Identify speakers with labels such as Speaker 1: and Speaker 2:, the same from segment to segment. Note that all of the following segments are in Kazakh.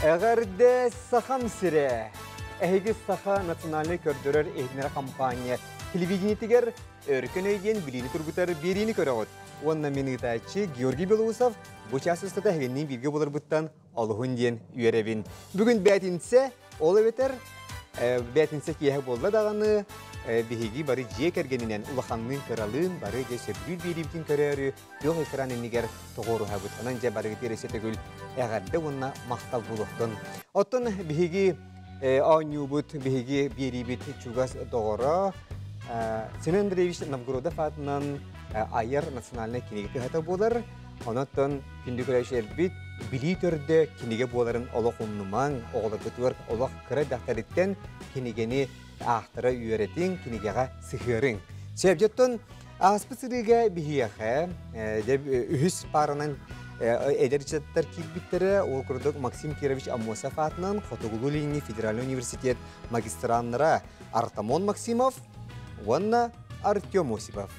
Speaker 1: Əgərdə saxam sirə, əhiqi saxa nasionalni kördürər ehnirə kampanya televizyonetiger örkün öйген bilini turgutar birini körəğıt. Onunla menitayçı Georgi Belousov bu çasıstada əhiqinin bilgi bulur buttan alıhın diyen üyerevin. Bugün bətinsə, olu beter, bətinsə kiyəh bolla dağını, bihigi bari jek ergeninen ulaqanlığın kralığın bari cesebrül biribtin körəri yox ekran enniger toğoru habut. Onanca bari terese tegül əgərdə onunla maqtal buluqdun. Otun bihigi Anubut, bihigi biribit çugas doğru. Семен Андреевич Новгородов атынан айыр национальный кинеге хата болар. Онаттан күндүкөрөшөр бит били төрдө кинеге боларын олох умнуман, оголорду тур, олох кыра дактарыттен кинегени ахтара үйрөтүн, кинегега сыхырың. Себептен аспысырыга бихияха, деп үһүс паранын эдерчеттер килбиттери ол курдук Максим Кирович Амосов атынан Хотогулулини Федеральный университет магистрантара Артамон Максимов Ванна Артем Осипов.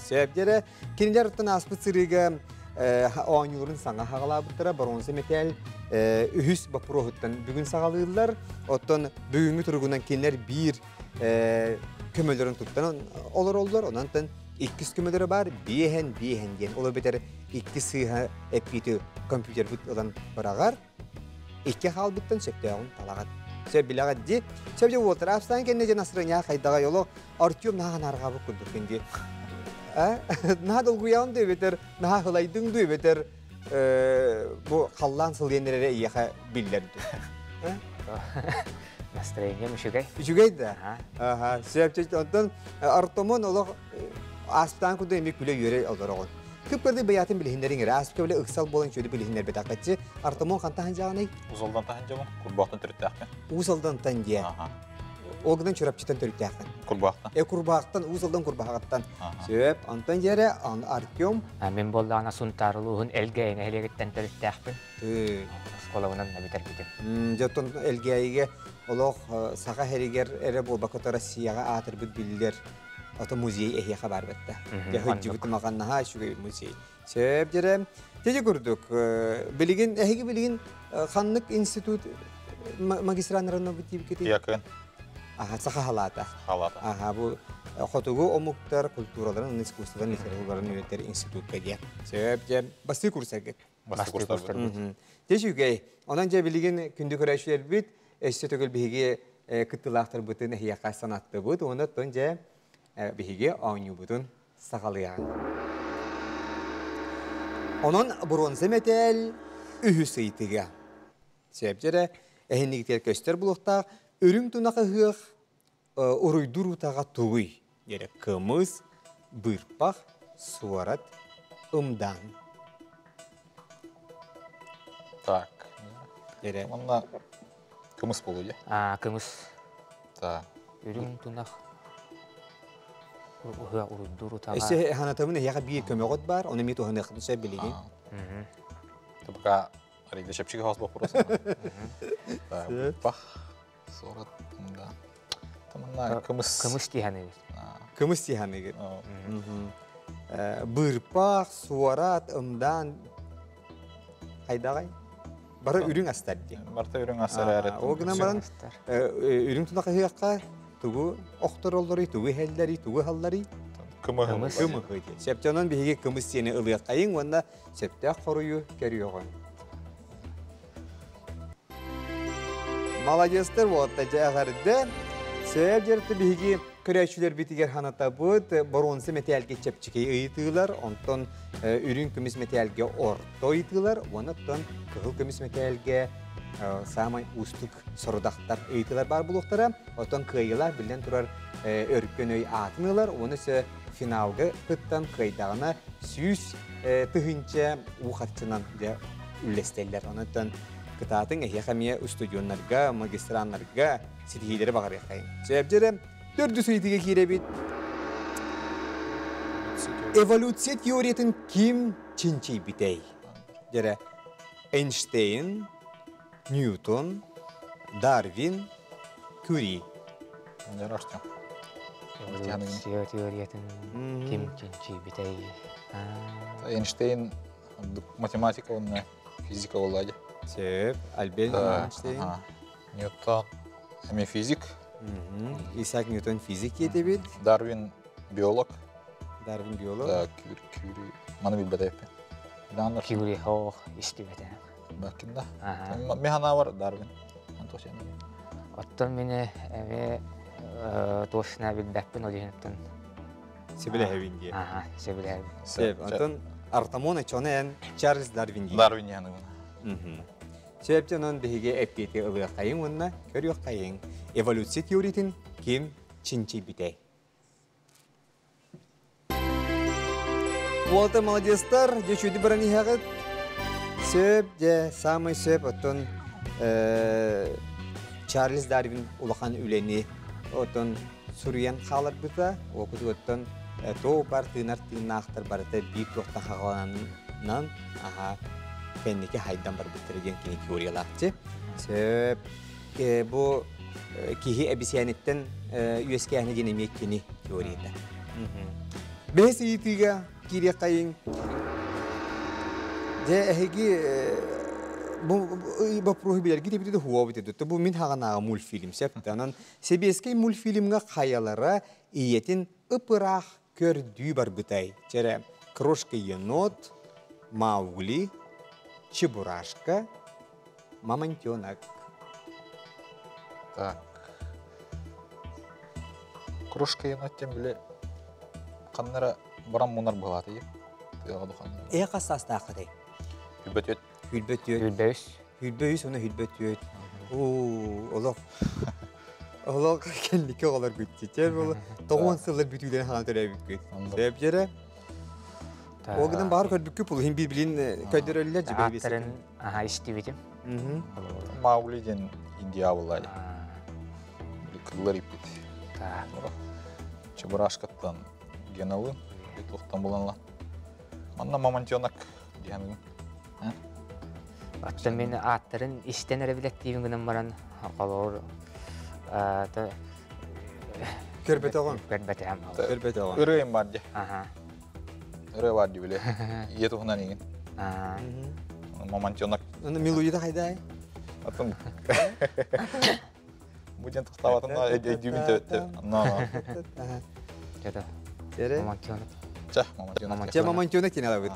Speaker 1: Сөйбдері, кенелердің аспыцырыға оңылырын саңа хағалабыттыра, баронсы метел үхіс бапырохыттан бүгін сағалыдылар. Оттан бүгінгі тұрғынан кенелер бір көмөлерін тұттан олар олар. Онантан 2 көмөлері бар, бейхен ден. Олар бетер 2 сыйға әппеті компьютер бұт одан барағар. 2 хал бұттан сөптеуін талағат. Сөп білаға де, сөп де олтыр. Апстан кенне жен асырыня қайдаға йолу Артем наған арғабы күлдіргенде. Наға долгуяуын дөй бетер, наға қылайдың дөй бетер бұл қаллан сыл енерері еқа білдерді.
Speaker 2: Настроение мүшігей?
Speaker 1: Мүшігей да? Сөп чешті. Онтан Артемон олық аспытан күнді емек біле үйері алдар оғын. Көп көрді баятын білігіндерін ері, аспы көбілі ұқсал болын шөді білігіндер бет ақпетші. Артемон қантағын жағын ай?
Speaker 3: Узалдан тахын жағын, күрбақтан түрітті ақпен.
Speaker 1: Узалдан тан де. Олғыдан чөрапчытан түрітті ақпен.
Speaker 3: Күрбақтан?
Speaker 1: Күрбақтан, узалдан күрбақтан. Сөп, антан жәрі, Артем.
Speaker 2: Мен болдағына сұнтарылуғын әлгейіне әлегеттен түрітті ақпен. Сколауынан нәбітер бітім.
Speaker 1: Жаттон әлгейге олық саға әрігер әрі бол бақыты Россияға атыр бүт білілер. Ото музей эхияқа бар бетті. Яхыджы бұты мағаннаға шүгей музей. Сөп жәрі, теже көрдік. Білігін, әхеге білігін қанлық институт магистранырына бұтейіп кетейік?
Speaker 3: Якын.
Speaker 1: Сақа халата.
Speaker 3: Халата.
Speaker 1: Бұл Хотугу омуктар культураларын, искусстволарын, литератураларын үйреттер институтқа де. Сөп жәрі, басты курсар кет.
Speaker 3: Басты курстар бұд.
Speaker 1: Теже үгей, онан жә білігін күнді көрәшілер бүт, әсте төгіл бігі күттілақтар бұтын әхияқа санатты бұд, онаттан жә биһиге аñu butun sağalayan. Onun bronze metal ühüseytiga. Sebjere ehinlikter köster bulukta örüm tunağı hıq uruydur utağa tuğuy. Yere kımız, bırpaq, suarat, ımdan.
Speaker 3: Так.
Speaker 1: Yere.
Speaker 3: Onunla kımız bulu ya.
Speaker 2: Kımız.
Speaker 3: Так.
Speaker 2: Ürün tunaq. Uruydur utağa.
Speaker 1: İşte hanatamın yağı bir kömeğot var, onu mit oğunu yakınca bilgin.
Speaker 3: Tıpkı arayda şapçığı hasıl okurası. Так. Bırpaq, suarat, ımdan. Tamam, kımız.
Speaker 2: Kımız diyanı.
Speaker 1: Kımız diyanı. Bırpaq, suarat, ımdan. Haydağay. Bara ürün astar diye.
Speaker 3: Barta ürün astar əret.
Speaker 1: O gündən baran ürün tunağı hıyaqqa tuğu oxtar olları, tuğu helleri, tuğu halları.
Speaker 3: Kımı.
Speaker 1: Kımı hıydı. Septiyonan bihiге kımız seni ılıyaqayın, onda septiyak koruyu keriyoğun. Maladiyastır bu ottaca ağardı. Söğer jerti bihiге körəşülər bitiger hanata bud, baronsi metalge çepçikeyi ıyıtılar, ondan ürün kümüs metalge orta ıyıtılar, ondan kıhıl kümüs metalge samay ustuk sorudaktar ıyıtılar bar buluqtara, ondan kıyılar bilden turar örkön öy atınılar, onu ise finalga kıttan kıydağına süs tıhınca uğatçınan üllesteller, ondan kıtatın ehiyakamiye studyonlarga, magistranlarga sitihileri bağır yakayın. Sebep dördü suyitiga kirebit. Evolüsiya teoriyatın kim çinçi bitey? Jere Einstein, Newton, Darwin, Curie.
Speaker 3: Jere açtım.
Speaker 2: Evolüsiya teoriyatın kim çinçi bitey?
Speaker 3: Einstein matematika, fizika oladı.
Speaker 1: Сөп, Альберт Эйнштейн.
Speaker 3: Ньютон, эми физик.
Speaker 1: Исаак Ньютон физик етебет.
Speaker 3: Дарвин биолог.
Speaker 1: Дарвин биолог.
Speaker 3: Да, Кюри. Маны билбедеп. Дандар.
Speaker 2: Кюри хоох истибете.
Speaker 3: Бакинда.
Speaker 2: Аха.
Speaker 3: Механа бар Дарвин. Антошен.
Speaker 2: Оттон мене эме тошна билбеппин олиһинтен.
Speaker 1: Сибиле Хевинди.
Speaker 2: Аха, себилер.
Speaker 1: Сөп, антон Артамон Чонен Чарльз Дарвин.
Speaker 3: Дарвин яны.
Speaker 1: Сөптен он биһиге эптети ылыга кайын онна көрүк кайын. Эволюция теориятын ким чинчи битей. Уолта молодецтар, же чуди барани хагыт. Сөп, же самый сөп, оттон Чарльз Дарвин улахан үлени, оттон Сурьян халар бута, окуду оттон то бар тыынар-тыыннаахтар барыта бик тоқтан хагаланынан, пеннеке хайдан бар бітірген кені теориялақты. Сөп, бұл кихи әбісияниттен үйеске әне денемек кені теорияда. Бәс иетіге кире қайын. Же әхеге бұл прохибелер кетебеді де хуа бітеді. Бұл мен хағанаға мультфильм сәптанын. Себескей мультфильмға қаялара иетін ұпырақ көрді бар бұтай. Жәрі Крошка енот, Маугли, Чебурашка, Мамонтенок.
Speaker 3: Так. Кружка енот тем біле қаннара барам мунар бұлаты еп.
Speaker 1: Қастасты ақыдай?
Speaker 3: Хүлбөт өт.
Speaker 1: Хүлбөт өт.
Speaker 2: Үлбөс.
Speaker 1: Хүлбөйіс, оны хүлбөт өт. Олық. Олық кәндеке олар көттетер болы. 9 сылдар бүтуден хана төрі бүккет. Сөп жері. Оғыдан бағыр көрбүккі бұл. Хин бір-білін көйдер өлілер жібе бесі.
Speaker 2: Аттарын истибетим.
Speaker 3: Маугли ден Индия бұлай. Кыллар ипет. Чебурашкаттан геналы. Тоқтан боланла. Манна Мамонтенок дегенің.
Speaker 2: Оттон мен аттарын истен әрі білеттейбін күнім баран. Қолор
Speaker 1: Көрбет оғын?
Speaker 2: Көрбет әм.
Speaker 1: Көрбет оғын.
Speaker 3: Үрейім бар де.
Speaker 2: Аха.
Speaker 3: Үрей бар де біле. Ет ұғынан еген. Мамонтенок.
Speaker 1: Оны Милуида қайдай?
Speaker 3: Атын. Буден тұқтаватын әдюбін тәуітті.
Speaker 1: Жері?
Speaker 2: Мамонтенок.
Speaker 3: Ча, Мамонтенок.
Speaker 1: Че Мамонтенок кені алабыд?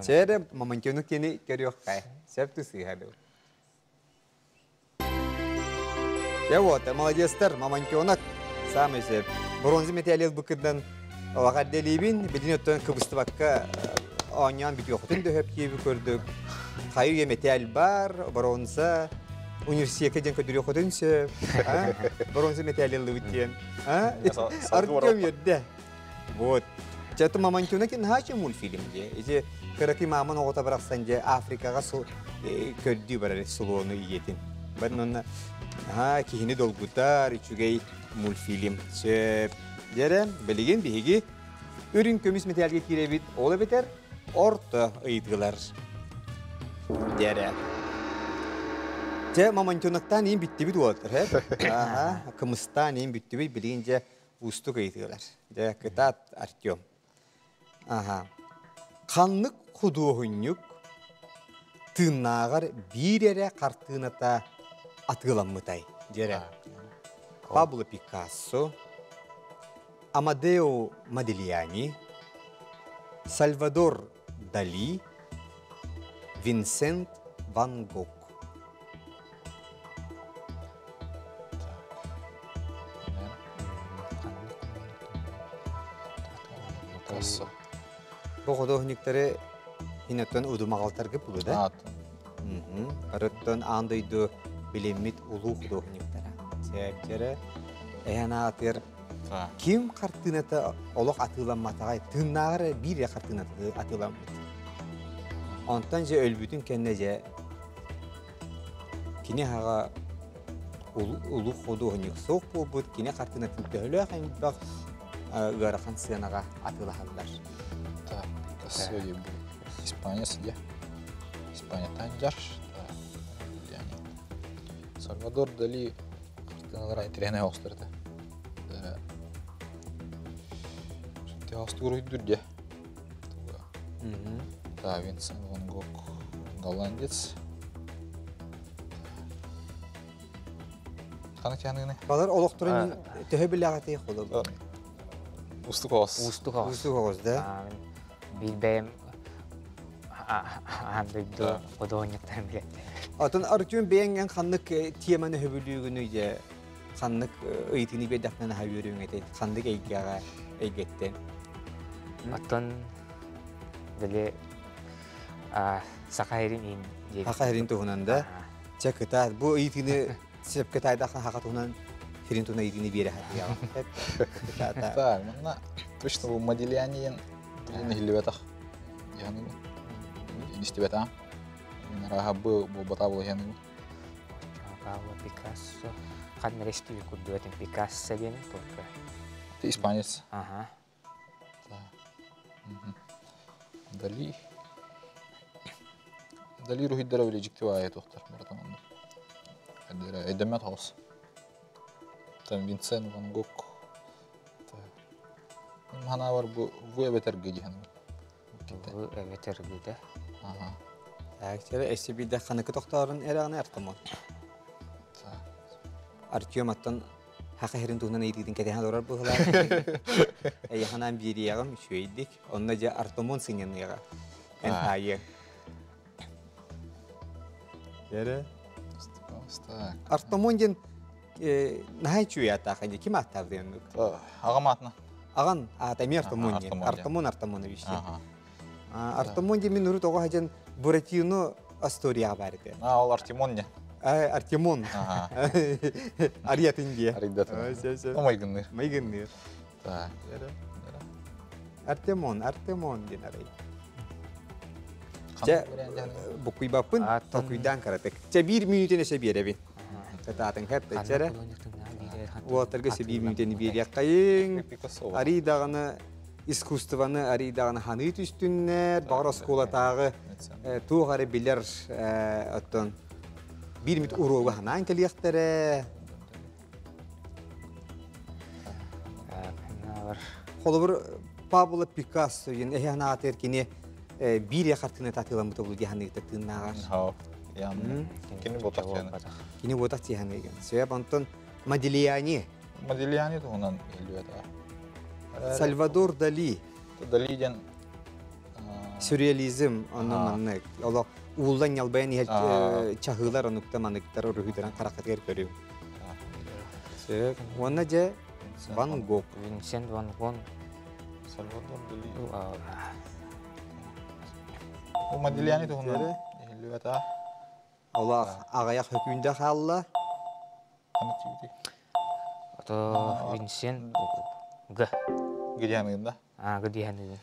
Speaker 1: Жері Мамонтенок кені көріок қай. Сөпті сыйғады. Я вот, молодецтер, Мамонтенок. Самый сөп. Бронзы металлил бұкырдан вағад делейбін. Білін өттен кыбысты баққа оңян бүт yoqtun döhöp gibi gördük. Kayıya metal бар, bronza университетке ден көдүрө хөтөнсө. Бронза металлы битен. Артем ерде. Вот. Чаты Мамонтенок нахачы мультфильмде. Эже кыракы маман огота бараксан же Африкага көддү бар сулоону иетин. Беннон кихини долгутар ичүгей мультфильм. Сөп. Жере билген биги өрүн көмүс металлге киребит. Ола бетер орто ыйдылар. Жере. Те Мамонтеноктан эң битти бит болот, кымыстан эң битти бит билгенже устук ыйдылар. Же кытат Артем. Канлык худоогунюк тыынаагар бирере картыната атыламытай. Жере. Пабло Пикассо, Амадео Модильяни, Сальвадор Дали, Винсент Ван Гог. Бұл художниктары хинеттен удумағалтар кеп бұлы да? Арыттан андайды білемет ұлу художниктара. Сәптері, әйәна атыр, кем қартыната олық атыламатағай, тыннағыры бір қартыната атыламат. Онтан же өлбүтін кәнне же кене хаға ұлу художник соқ болбыд, кене қартынатын төхілі әқайын бақ ғарақан сыянаға атылағалар.
Speaker 3: Кассой испанец, где? Испания Танжар. Сальвадор Дали картиналар интерене остырды. Те астур үйдүрде. Да, Винсент Ван Гог голландец. Kanı çanını.
Speaker 1: Балар олоқтырын төһө билағаты қолы.
Speaker 3: Ustuk oğuz.
Speaker 2: Устук оос.
Speaker 1: Устук оғыз, да?
Speaker 2: Билбэм андойду одооньяктарын билетти.
Speaker 1: Атын Артем бейінген қанлық теманы хөбілігіні же қанлық ұйтыны бейдақнаны хавюрің етеді. Қанлық әйгеға әйгеттен.
Speaker 2: Оттон биле сақайрин ин дейбит.
Speaker 1: Хақайрин туғынан да. Ча кыта, бұл ұйтыны сеп кытайдақын хақа туғынан хирин туғынан ұйтыны бері хаты яға.
Speaker 3: Так, ну, точно bu Modigliani'nin yine hillibetak. Yani istibeta. Raha bu batavul yani.
Speaker 2: Кава Пикассо. Хадмерести кудуэтин Пикассо гене только.
Speaker 3: Ты испанец.
Speaker 2: Ага.
Speaker 3: Дали. Дали рухиддара билежикти вая тохтар маратаманда. Эдемет хаус. Там Винсент Ван Гог. Hana var bu ebeter gidi hanım.
Speaker 2: Bu evet ergüde.
Speaker 3: Aha.
Speaker 1: Әкчері әсі білді қанықы тоқтарын әріғаны әртімон. Артем аттан хақа херин туғынан әйдігдің кәдехан орар бұғылар. Әйіғанан бері яғым шөйдік. Онына жа Артемон сыңын яға. Ән айы. Әрі? Артемон ден нағай чөй атақын де кем аттарды енді?
Speaker 3: Ағам атына.
Speaker 1: Аған атами Артемон ден. Артемон өйші. Артемон ден мен ұрыт оға хажан Буратино Астория бар еді.
Speaker 3: Ол Артемон не?
Speaker 1: Артемон. Ариятын де.
Speaker 3: Аридат. Майгынныр.
Speaker 1: Майгынныр. Артемон ден арай. Че бұқуй бапын, тоқуйдан қаратық. Че 1 минутен әсе беребін. Кататын хәтті чәрі. Уатырға се 1 минутен берек қайын. Аридағыны искусстваны аридағыны ханыт үстіннер, бағыр осколатағы туғары білер оттон 1 минут ұруғы ханан кәлияқтары. Қолы бір Пабло Пикассо, әйян ағат әркені бір яқартыны татылан бұты бұл дияны етіктігін ағар.
Speaker 3: Кені ботақ жаны.
Speaker 1: Кені ботақ жаны еген. Сөйіп онтон Модильяни.
Speaker 3: Модильяни туғынан елует.
Speaker 1: Сальвадор Дали.
Speaker 3: Дали ден
Speaker 1: Сюрреализм оны манны. Ола улдан ялбаян чахылар онукта манныктар өрүхүдөрөн каракатыр көрүп. Онна же Ван Гог.
Speaker 2: Винсент Ван Гог.
Speaker 3: Сальвадор Дали. О Модильяни туғынан елует.
Speaker 1: Ола агаяк хөкүндө халла.
Speaker 2: Ото Винсент Г.
Speaker 3: Гидянында.
Speaker 2: Гидянында.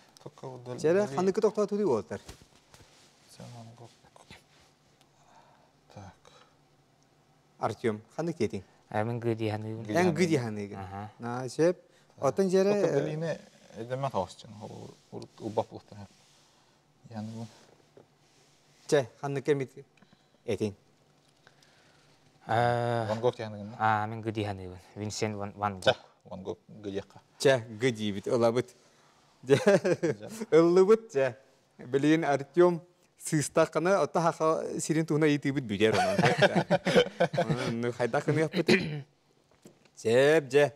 Speaker 1: Жere ханыкы тоқтау туды олтар.
Speaker 3: Так.
Speaker 1: Артем, ханık dedin?
Speaker 2: Мен Гидянында.
Speaker 1: En Gidyanıgın. Na şep. Otan jere
Speaker 3: Далине эдемет хаусчын. Ол баплыктан hep. Yani bu.
Speaker 1: Че, ханık emit edin.
Speaker 3: Ван Гог yanında.
Speaker 2: Мен Гидянында. Винсент Ван Гог.
Speaker 3: Ван Гог gıcıkka.
Speaker 1: Че, gıcı bit olabıt. Illıbıt ce. Bilin Artyom sığstakını ota haqa sirin tuğuna yitibit bücer onun. Onu haydakını yapıt. Cep ce.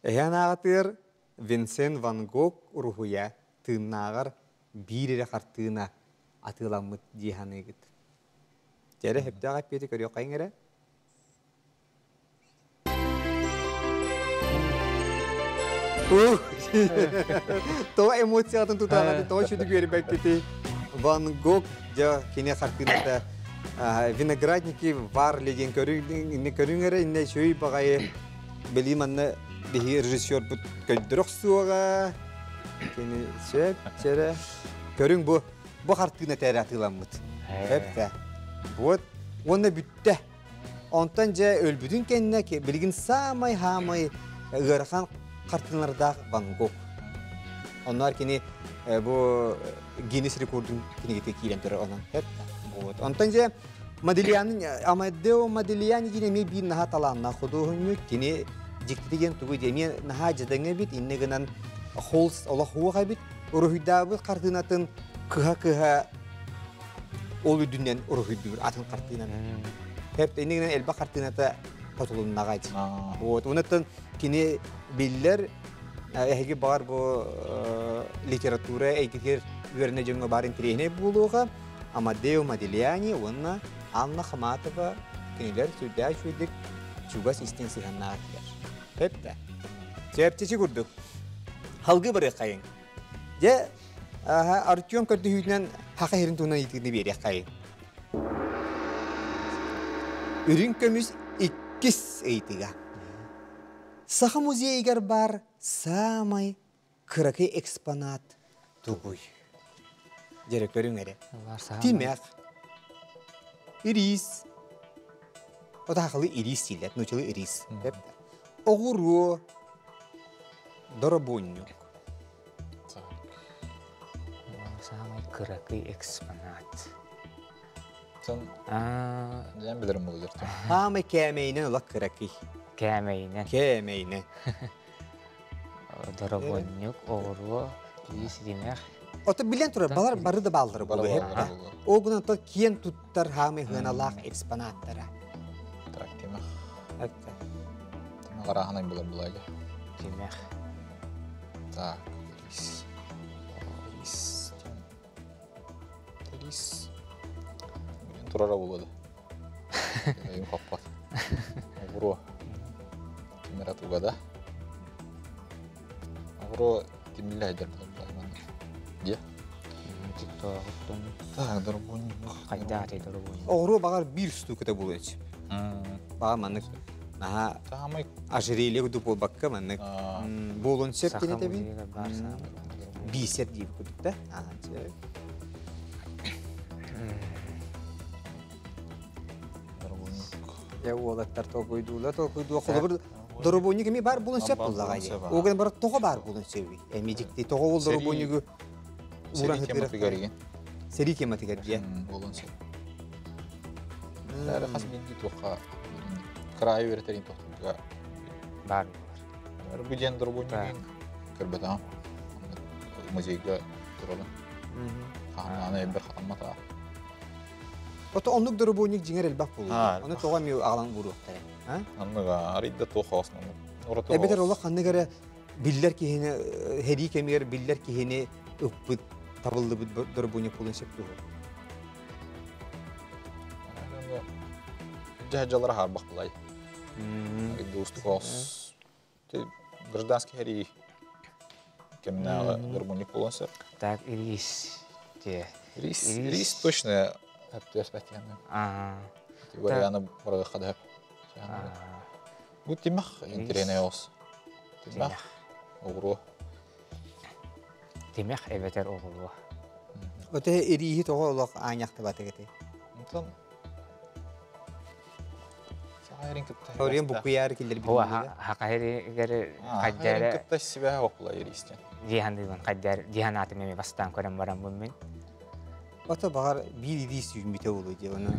Speaker 1: Eyan ağatır Vincent Van Gogh ruhuya tığınağır bir yere kartığına atılamıt cihanı git. Cere hep de ağap yedi görüyor kayın ere. То эмоциятын тутагады, то шуды көрбөк кети. Ван Гог жа кине картинада виноградники var леген көрүңөрө инне шөй багай билим анны бихи режиссер бут көйдөрөксуга. Кени сөп чере көрүң бу картина таратыламыт. Хепте. Вот оны бүтте. Онтан жа өлбүдүн кенне билгин самай хамай ырхан картиналарда Ван Гог. Onlar kini bu Guinness rekordun kini tekilentör olan hep. Вот. Ondan je Modigliani Amadeo Modigliani yine mi bir naha talanna xuduhunu kini jiktiden tugu jemi naha jadenge bit inne ganan hols Allah huwa bit uruhidabı kartinatın kıha olu dünden uruhidur atın kartinan. Hep inne ganan elba kartinata тотулуннагать.
Speaker 3: А,
Speaker 1: Вот, онуттан кини биллер эһиги бар бу литература эйгитер үерне жөңгө бар интерене булуга, Амадео Модильяни, онна Анна Хаматова кинилер сүдә чуйдык чугас истен сыганнар. Пепте. Септечи курдук. Халгы бары кайын. Же Артем көрдүһүнөн хака херин туна итигни берек кайын. Үрүн көмүс иккис эйтига. Саха музейгер бар самый кыракы экспонат тугуй. Директорың эре. Тимек. Ирис. Ота хакылы ирис силет, нучылы ирис. Огуру. Доробоннюк.
Speaker 2: Самый кыракый экспонат.
Speaker 3: sen ben bilirim bu yerden.
Speaker 1: Самый кемейнен ола кыракы.
Speaker 2: Кәмейне.
Speaker 1: Кемейне.
Speaker 2: Доробоннюк, оғыру, ирис демек.
Speaker 1: Ота билен тура, балар бары да балдыры болу хеп. Ол гынан то киен туттар хамы хыналақ экспонаттара.
Speaker 3: Так, Тимах.
Speaker 1: Әтті.
Speaker 3: Тимах араханайım bulur bulayga.
Speaker 2: Демек.
Speaker 3: Так, Ирис. Ирис. Ирис. Мен турара болады. Эйм хаппат. Огуро. Тимера тугада. Огуро тимилля айдар болар булаган. Де?
Speaker 2: Тиктоктон
Speaker 3: Так, дорбонник.
Speaker 2: қайдағыдай доробоннюк.
Speaker 1: Оғыру бағар бір стукыта болу өч. Баға маннык. Наха
Speaker 3: Тамай.
Speaker 1: ажырелі күді бол баққа маннык. Болын сеп
Speaker 2: Саха
Speaker 1: кені табин.
Speaker 2: музейге бар самый.
Speaker 1: Бисер дейіп күдік та.
Speaker 3: Дорбонник.
Speaker 1: Я олаттар тоқойдула, тоқойдула. Қолы бір доробонник еме бар болын сеп болла ғайы. Оған бар тоғы бар болын себі. Әмедікте тоғы ол доробоннигі
Speaker 3: Сери тематы гариген.
Speaker 1: Сери тематы гариген.
Speaker 3: Болон сеп. Ләрі қас менде тоққа крайы вертерин тоқтыға.
Speaker 2: Бар.
Speaker 3: Ләрі бүден дорбонниген көрбетам. Музейге тұралым. Қағананы әбір қаммата.
Speaker 1: Ота онлук доробонник жеңер әлбақ болу.
Speaker 3: Ha,
Speaker 1: Оны тоға меу ағылан бұру өқтәрі.
Speaker 3: Анныға аридді тоққа осынан.
Speaker 1: Әбетер олақ қанныгары биллер кихини, хери кемер биллер кихини ұппыт табылды бұд доробонник болын сеп тұғы.
Speaker 3: Жахаджалар харбақ бұлай. Достық ос. Гражданский хери кемнағы дорбонник болын сеп.
Speaker 2: Так, ирис. Те.
Speaker 3: Рис точно әпті әспәттіғанды. Теорияны бұрғы қадап. Бұл темақ интерене ос. Темақ оғыру.
Speaker 2: Демек әбетер оғыру.
Speaker 1: Ота эрихи тоға олақ аңяқты баты кеті.
Speaker 3: Онтан сағайрын күтті.
Speaker 1: Орен бұқияр келдер
Speaker 2: Хуа
Speaker 1: білмейді.
Speaker 2: хақайригері
Speaker 3: Сағайрын
Speaker 2: қайдары
Speaker 3: күтті себе оқылай ерістен.
Speaker 2: дихандыгын қайдар диханаты меме бастан көрем барам бұммен.
Speaker 1: Ота бағар бір ирис үймете болу де, оны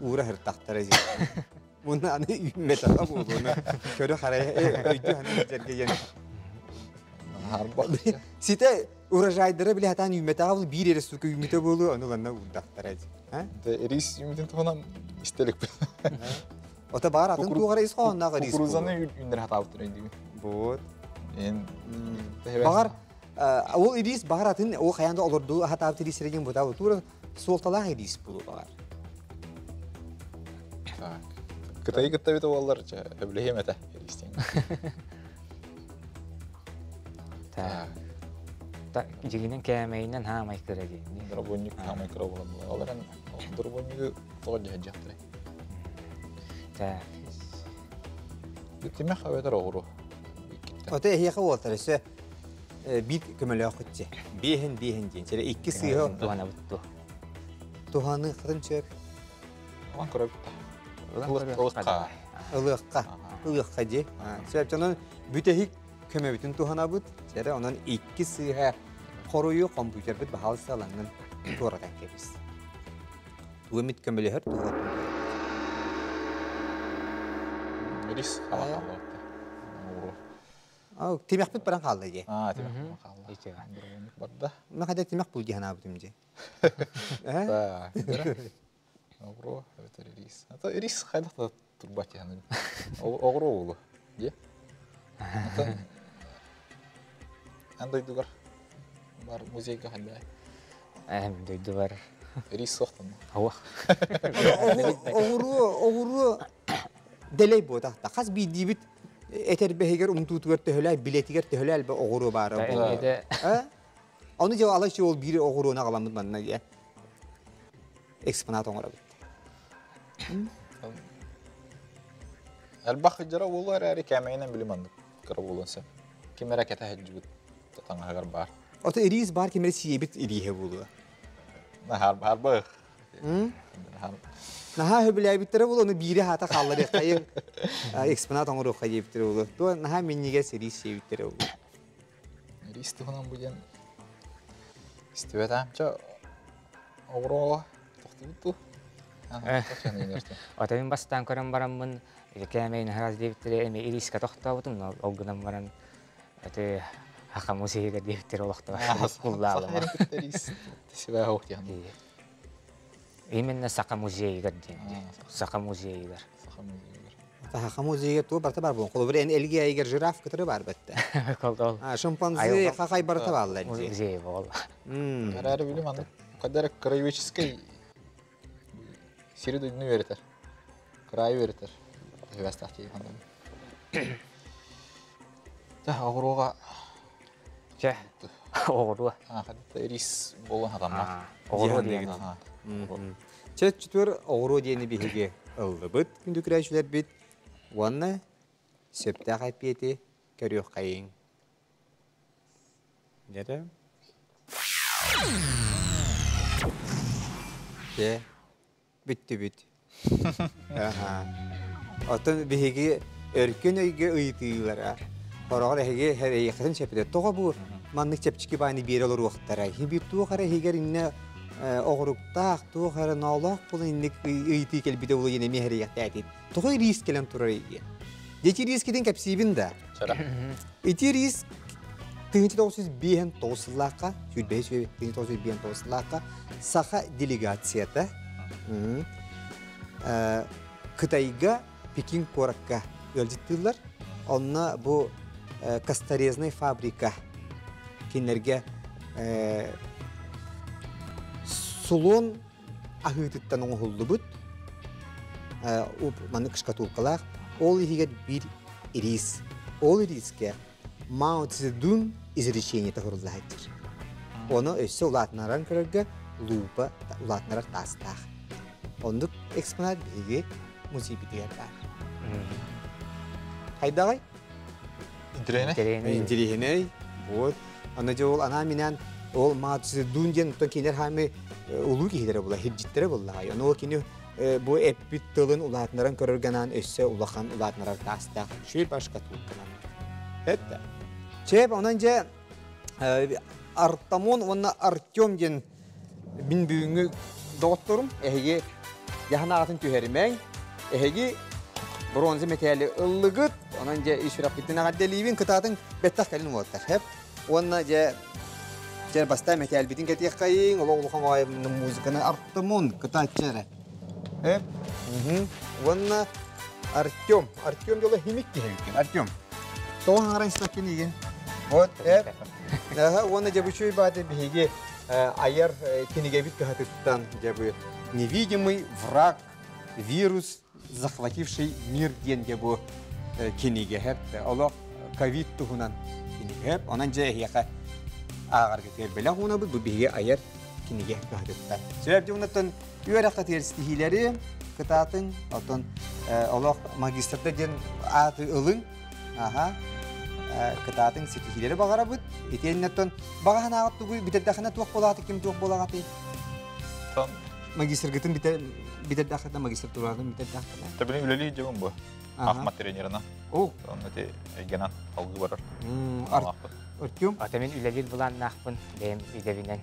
Speaker 1: ура хыртақтары зе. Оны аны үймете ала болу, оны көрі қарай өйді ханы жерге ен.
Speaker 3: Харбақ.
Speaker 1: Сите урожайдары біле хатан үймете ала болу, бір ерес сука үймете болу, оны ғанна ұлдақтары зе.
Speaker 3: Еріс үмітін тұғынан істелік бұл.
Speaker 1: Ота бағар атын туғара ес қоғаннаға рис болу.
Speaker 3: Кукурузаны үндір хата ауыптыр өйді.
Speaker 1: Бот.
Speaker 3: Бағар?
Speaker 1: Бағар, ол ирис бағар атын, ол қаянда олырду хата авты рисереген бұта, тура солталақ ирис болу бағар.
Speaker 3: Кытайы кытта беті олар өблейім әті ерістен.
Speaker 2: Так, жігінен кәмейінен хамай кірі дейін.
Speaker 3: Дұрбонник хамай кіра болады. Оларан дұрбоннигі тоғы жағы жақтырай.
Speaker 2: Так.
Speaker 3: Бүттімек әуетер оғыру.
Speaker 1: Ота ehiyaka oltarısı bir kömele akıtçı. Behen deyin. Çele iki sıyı
Speaker 2: Туғана бұтты.
Speaker 1: tuhanı kırın çöp.
Speaker 3: Оған көрі бітті. Ылыққа.
Speaker 1: Ilıqqa. Ilıqqa de. Sebep canın bütehik köme bütün tuhana bud. Çele onun iki sıyı koruyu kompüter bit bahal salanın tuğradan kebiz. Tuğumit kömele her tuğatın.
Speaker 3: Еріс хала хала.
Speaker 1: Timek bit baran kaldı je.
Speaker 3: Темек хала. Дұрбонник барды.
Speaker 1: Ne kadar timek bul cihana butum je.
Speaker 3: Так, оғыру әуетер еріс. Еріс қайдақта Turbat yani. Oğru oğlu. Diye. Anda duydular. Бар музейге хәлбә.
Speaker 2: Дойду бар.
Speaker 3: Рис соқтым.
Speaker 2: Ава.
Speaker 1: Оғыру делей бода. Қаз бейдейбіт әтер бәйгер ұмтуытығыр төхілі, билетігер төхілі әлбі оғыру бары. Оны жау алайшы ол бірі оғыруына қаламыз манына ге. Экспонат оңыра бітті.
Speaker 3: Әлбақ жара олар әрі кәмейінен білім андық. Қыры болынса. Кемер әкеті әджігіт татаңағар бар.
Speaker 1: Ota iriz bar ki mere siyebit irihe bulu.
Speaker 3: Har bak.
Speaker 1: Naha höbülay bittere bulu onu biri hata kalları kayı eksponat onu rohaya bittere bulu. To naha minnige seri siyebittere bulu.
Speaker 3: Ris tuhunan bu jen. İstivet amca oğru toxtu bitu.
Speaker 2: Отамин бастан көрөн бараммын. Кемейин хараз дептире эми ириска токтообутум, олгунан баран. Аты Хака музейге дептер олоқтыға құллағылыма.
Speaker 3: Сібә хоқ яны.
Speaker 2: Именно Сақа музейге дейінді. Сақа музейгер.
Speaker 1: Хака музейге туы барта бар болын. Қолы бір әлге әйгер жираф күтірі бар бәтті.
Speaker 2: Қол-қол.
Speaker 1: Шимпанзе қақай барта балды.
Speaker 2: Музей бол.
Speaker 3: Әрі білім аны. Қадар краеведческий середину веритер. Край веритер. Вестах тейіп андым. Оғыруға
Speaker 2: Че, оғыру.
Speaker 3: Қадда рис болын адамдар.
Speaker 2: Оғыру дейін.
Speaker 1: Чет четвер оғыру дейіні бейге ұлды бұд. Күнді күрәшілер біт. Онны сөпті қайпеті көріқ қайын. Деді? Де, бітті біт. Отын бейге өркен өйге ұйтығылар. Орағыр әйге әйқатын шәпеді. Тоға бұл манның чәпчікі байны бері олар уақыттара. Хибір туғары әйгер инне оғырықтақ, туғары наулақ болын иннек ұйты келбіде олы ене мехері яқты әтейді. Тоға риск келен тұрар әйге. Деті рискеден кәпсейбін да. Эти риск 1905 саха делегацията Қытайға Пекин қораққа өлжеттілер. Онна бұл касторезный фабрика кенерге сулон ахытыттан оңғылды бұд. Маны қышқатулқалақ. Ол егер бір ирис. Ол ириске Мао Цзэдун изречение тағырылды әттір. Оны өсі ұлатынаран көрерге лупа ұлатынарар тастақ. Ондық экспонат бейге музей бітігер бар. Қайдағай? Интерейне. Вот. Аны же ол ана менен ол Мао Цзэдун ден ұттан кенер хамы ұлу кейдері бұла, хеджеттері бұла. Оны ол кені bu epbit tılın ulatnaran körürgenan össe ulakan ulatnarar tastaq. Şöyle başka tulkanan. Hatta. Çep onanca Artamon ona Artyom den bin büyüğü doktorum. Ehege yahana atın tüherimen. Ehege bronze metali ıllıgıt. Onanca işrafitine gaddeliyvin kıtatın bettak elin votar. Hep ona je basta metal bitin ketiyak kayın. Ola ulukan vayımın müzikana Artamon kıtatçere. Hep. Ванна Артем. Артем дело химик дегенген. Артем. Тоған аран стакин деген. Вот, хеп. Ванна жабы чөй бады беге аяр кенеге бит кахатыттан жабы невидимый враг, вирус, захвативший мир ден жабы кенеге хеп. Оло ковид тугунан кенеге хеп. Онан же яка ағар кетер беле хуна бу беге аяр кенеге кахатыттан. Себеп жонаттан Üyerakta tersihileri kıtatın, oton Allah magistrda den atı ılın, kıtatın setihileri bağıra bud. Etenneton bağıhan ağıttı bu biterdakına tuğ bolatı kim tuğ bolatı.
Speaker 3: Tam
Speaker 1: Magistr gittin biterdakına magistr turardın biterdakına.
Speaker 3: Tabii üleli cevap bu. Ahmet trenerine.
Speaker 1: Oh.
Speaker 3: Onunla genel algı var.
Speaker 1: Artyom.
Speaker 2: Atamin ülelil bulan nakpın benim idevinden.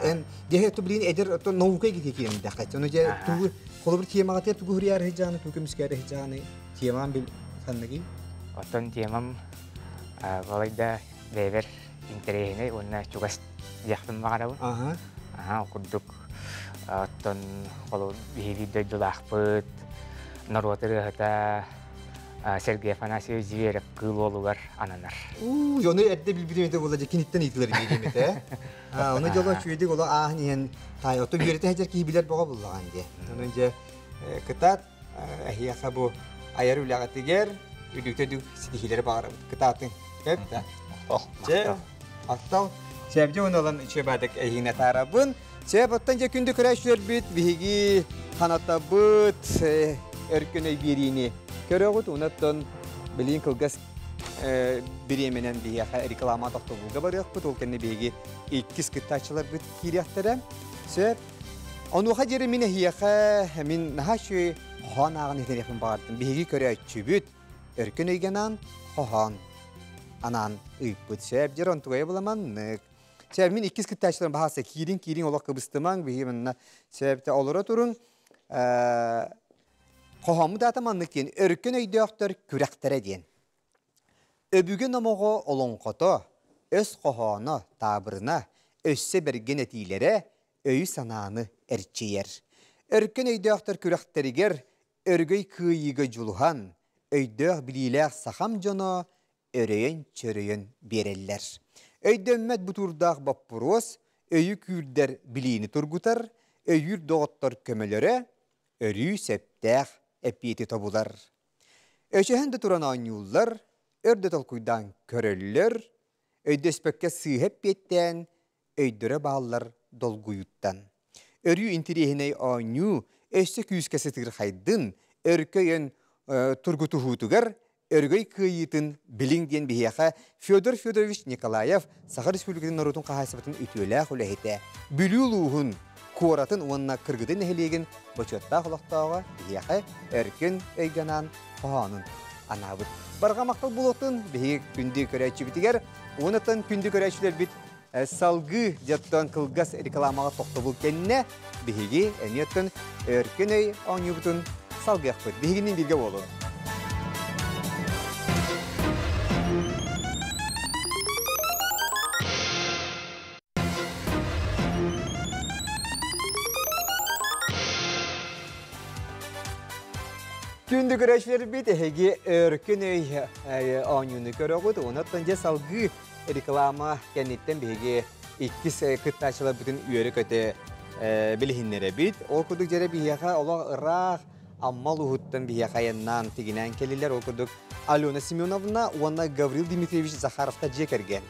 Speaker 1: En dia tu beli eder tu nauka gitu kian dah kacau. Onu je tu kalau bertiam agak tu huriar hejana tu kemiskar hejana tiam ambil san lagi.
Speaker 2: Oton tiamam kalau dah lever interene unna cukas yakın makaraw. Kuduk oton kalau bihivi dah julah put Норотыры хата Сергей Афанасьевич Зверев кыл олугар ананар.
Speaker 1: Onu edde bilbilmede olacak kinitten itiler bilmete. Onu jolo çüydik ola ahniyen tay otu birite hacer ki biler boğa bullagan diye. Onun önce kıtat hiya bu ayar ulagatiger üdükte dük sidihileri bağırım. Kıtatın hep de. Ce hatta sebce onu olan çöbadık ehine tarabın. Sebaptan kündü kreşler bit bihigi kanata bit örküne birini. Körüğüt unuttan bilin kılgas birimenen bir reklama toxtuluğa barıq bu tolkenne begi ikis kıtaçlar bit kiriyatlara. Sebep onu hacere mine hiyaha min nahaşı hanağın telefon bağırdım. Begi körüğüt bit örküne genan hohan anan ıpıt sebep jeron tuğaya bulamanlık. Sebep min ikis kıtaçların bahası kirin ola kıbıstıman begi minna sebepte olura turun. Qohamı da atamanlık diyen, örkün öydüktür kürektere diyen. Öbügün amoğu olonqoto, öz qohana, tabırına, özse bergen etilere, öyü sananı erçeyer. Örkün öydüktür kürekteriger, örgöy kıyıgı juluhan, öydük bililer saham jona, öreyen çöreyen bereller. Öydönmet bu turdağ bappuros, öyü kürder biliğini turgutar, öyür doğuttar kömelere, örü septağ epiyeti tabular. Öçehende turan anyullar, örde talkuydan köröller, öyde spekke sığhep yetten, öydöre bağlar dolguyuttan. Örü intirihine anyu, össe küskesi tırhaydın, örköyen turgutu hutugar, örgöy kıyıtın bilin diyen bihiyaha Fyodor Fyodorovich Nikolayev, Sakha Respublikasının Narutun kahaysabatın ütüyle hulehite, bülüluğun Kuratın onunla kırgıdın ehliğin başötta kulaktağı bihiyaha erkin öyganan qohanın anabıt. Barga maqtal bulutun bihi kündü köreçi bitiger, onatan kündü köreçiler bit salgı jattan kılgas reklamağa toxtabul kenne bihigi eniyetten erkin öy anyubutun salgı yakpıt. Bihiginin bilge olun. Kündü güreşleri bit hegi örkün anyunu körüğüt onattan je salgı reklama kenitten bihigi ikis kıttaçılar bütün üyeri köte bilhinlere bit. O kuduk jere bihiyaha ola ıraq ammal uhuttan bihiyaha yannan tiginen keliler o kuduk Alona Semyonovna ona Gavril Dimitrievich Zakharov'ta jekergen.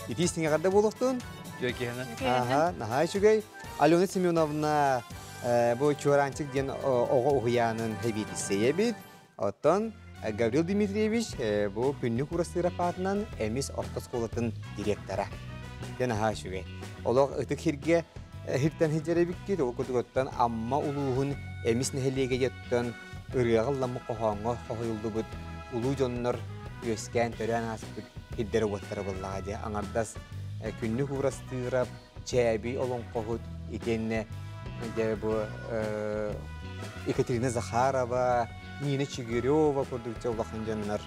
Speaker 1: İti istinge kadar buluktun?
Speaker 4: Jekehenen.
Speaker 1: Aha, nahay şugay. Alona Semyonovna bu çoğrancık diyen oğa uğuyanın hebidisi bit. Otan Gavril Dimitrievich bu günlük urası rafatından emis orta skolatın direktörü. Den ha şugay. Olaq ıtık hirge hirten hicere bikki o kutugattan amma uluğun emis neheliğe yettan ırığallamı qoğanğa qoğuyuldu bit. Ulu jonlar gösken tören asıp hiddere vattara vallahi anardas günlük urası tırap çebi olon qoğut ikenne bu Ekaterina Zakharova, Nina Chigireva kurdukça ulaqan jonlar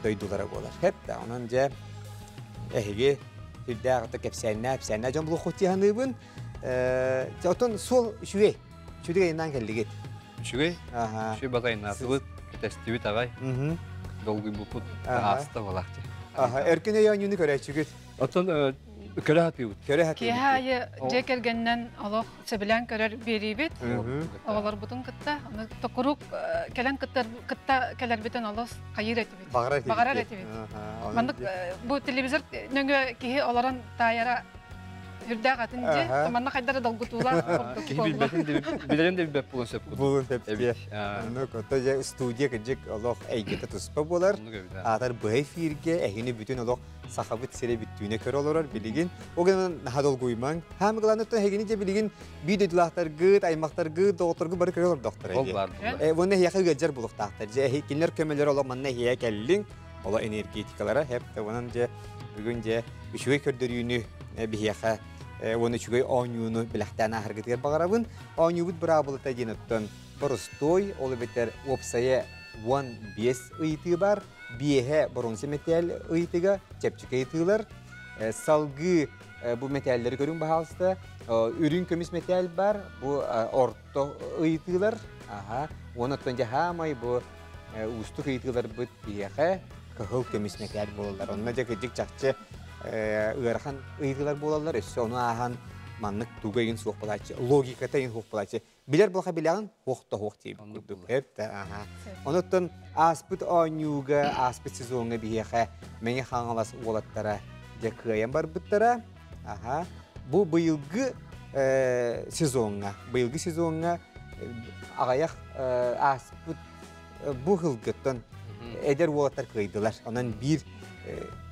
Speaker 1: doydulara bolar. Hep de onunca ehige hiddağı da kepsenna jon bulu xutiyanıbın Oton sol şüve. Şüve yayından geldi git.
Speaker 4: Şüve?
Speaker 1: Aha.
Speaker 4: Şüve batayın nasıl? Testübü tagay. Dolgu buput. Hasta olakçı.
Speaker 1: Aha. Erkene yanyunu köre çıkıt.
Speaker 4: Oton köre hatıyor.
Speaker 1: Köre hatıyor.
Speaker 5: Ki hayı cekergenden Allah sebilen körer beribet. Ağlar butun kıtta. Tokuruk kelen kıtta keler biten Allah kayır etibet. Bağırar etibet. Mandık bu televizör nöngü kihi olaran tayara hürde katınca tamanna kaydara dalgutular.
Speaker 4: Bilerim de bir bep bulun sep kudu.
Speaker 1: Bulun hepsi. Onu kotoca stüdyo kecek Allah eygete tuspa bolar. Atar bıhay firge ehini bütün Allah sahabıt sere bütüne kör olurlar bilgin. O gün hadol guyman. Hem glanıtta heginice bilgin bidedlahtar gıt aymaqtar gıt doktor gı barı körler doktor.
Speaker 4: Ollar.
Speaker 1: Bunu hiya gıcar buluk tahtar. Je kinler kömeler ola manna hiya kellin. Ola energetikalara hep de bunun je bugünce üşüge kördürüyünü bihiya onu çugay anyunu bilahtana hareket bağırabın. Anyubut brabılıta jenetton borostoy olu beter opsaya one bies ıyıtı var. Bihe bronze metal ıyıtıga çepçik ıyıtılar. Salgı bu metalleri görün bahalsta. Ürün kömüs metal var. Bu orta ıyıtılar. Aha. Ondan hamay bu ustu kıyıtılar büt biyeğe kıhıl kömüsmekler bolarlar. Onunla da gıcık çakçı ırahan kıyıtılar bolarlar. Össe onu ahan manlık tuğayın soğuk bulaçı, logikatayın soğuk bulaçı. Biler bulaka bileğin hoğda hoğ deyip kurduk. Hep de aha. Ondan aspıt oynuyuga, aspıt sezonga biyeğe meni hangalas oğlatlara jakıyan bar büttara. Aha. Bu bıyılgı sezonga ağayak aspıt bu hılgıttan eder oğlatlar kıydılar. Ondan bir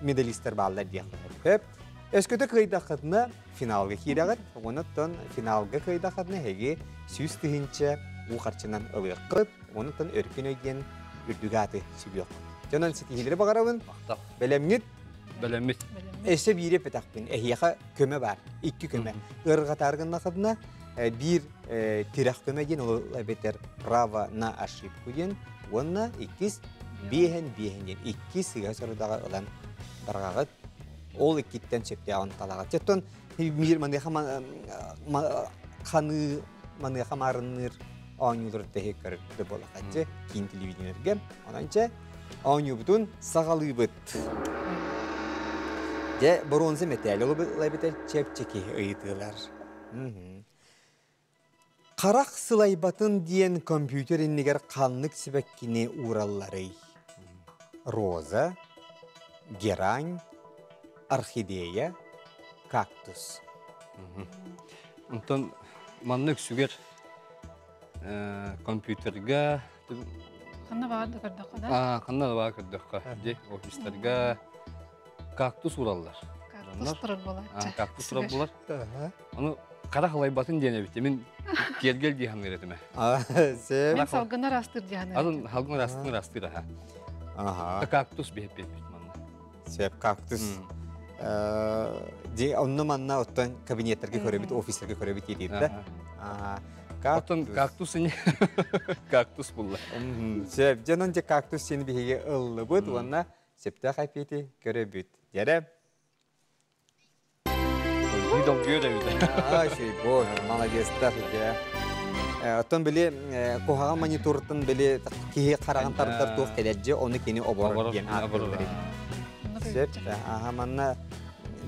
Speaker 1: medalistler bağlar diye. Hep Esköte kıydakadına finalga kirağıt. Ondan finalga kıydakadına hegi süs tühinçe bu karşınan ılıqıt. Ondan örkün ögen ürdügatı sübüyor. Canan sitihileri bağırabın. Belemgit.
Speaker 4: Belemit.
Speaker 1: Ese biri petakpin. Ehiyaka köme var. 2 köme. Irgatargınla kadına bir tirak köme gen olabilir. Rava na aşıp kuyen. Onunla ikiz bihen gen. İki siga sorudağı olan dargağıt. Ol ikitten çepte ağın talagat. Çeton bir manıya kanı manıya marınır ağınyodur tehekar de bolakatçı kin televizyonlarga. Onanca ağınyo butun sağalı bıt. Je bronze metal olabilir çepçeki ıyıtılar. Karak sılay diyen kompüter inniger kanlık sibekkini uğralları. Roza, geran, orhideya, kaktus.
Speaker 4: Ondan manlık süger kompüterga
Speaker 5: Kanna vardı kadar.
Speaker 4: kanal var kırdıkka de ofislerga kaktus urallar.
Speaker 5: Kaktus turur bolatça.
Speaker 4: Kaktus urallar. Onu kara halay batın diyene bitti. Min gel diye hangi etime.
Speaker 1: Sen
Speaker 5: Ben salgına rastır diye.
Speaker 4: Adın halkın rastır ha.
Speaker 1: aha,
Speaker 4: Kaktus bir hep manlı.
Speaker 1: sep kaktus. Je onunla manna ottan kabinetlerge körebit, ofislerge körebit yediydi. Aha.
Speaker 4: Otun kaktus ini kaktus bulla.
Speaker 1: Sep canınca kaktus seni bir ıllı bud, ona septe kayfeti körebit. Jerem.
Speaker 4: Bir donkuyor da bir de.
Speaker 1: Şey bu, malagestler ya. Ottan böyle kohaga monitordan böyle kihi karagan taraftar tuğ kelerce onu keni obor diyen akılları. Sep, aha manna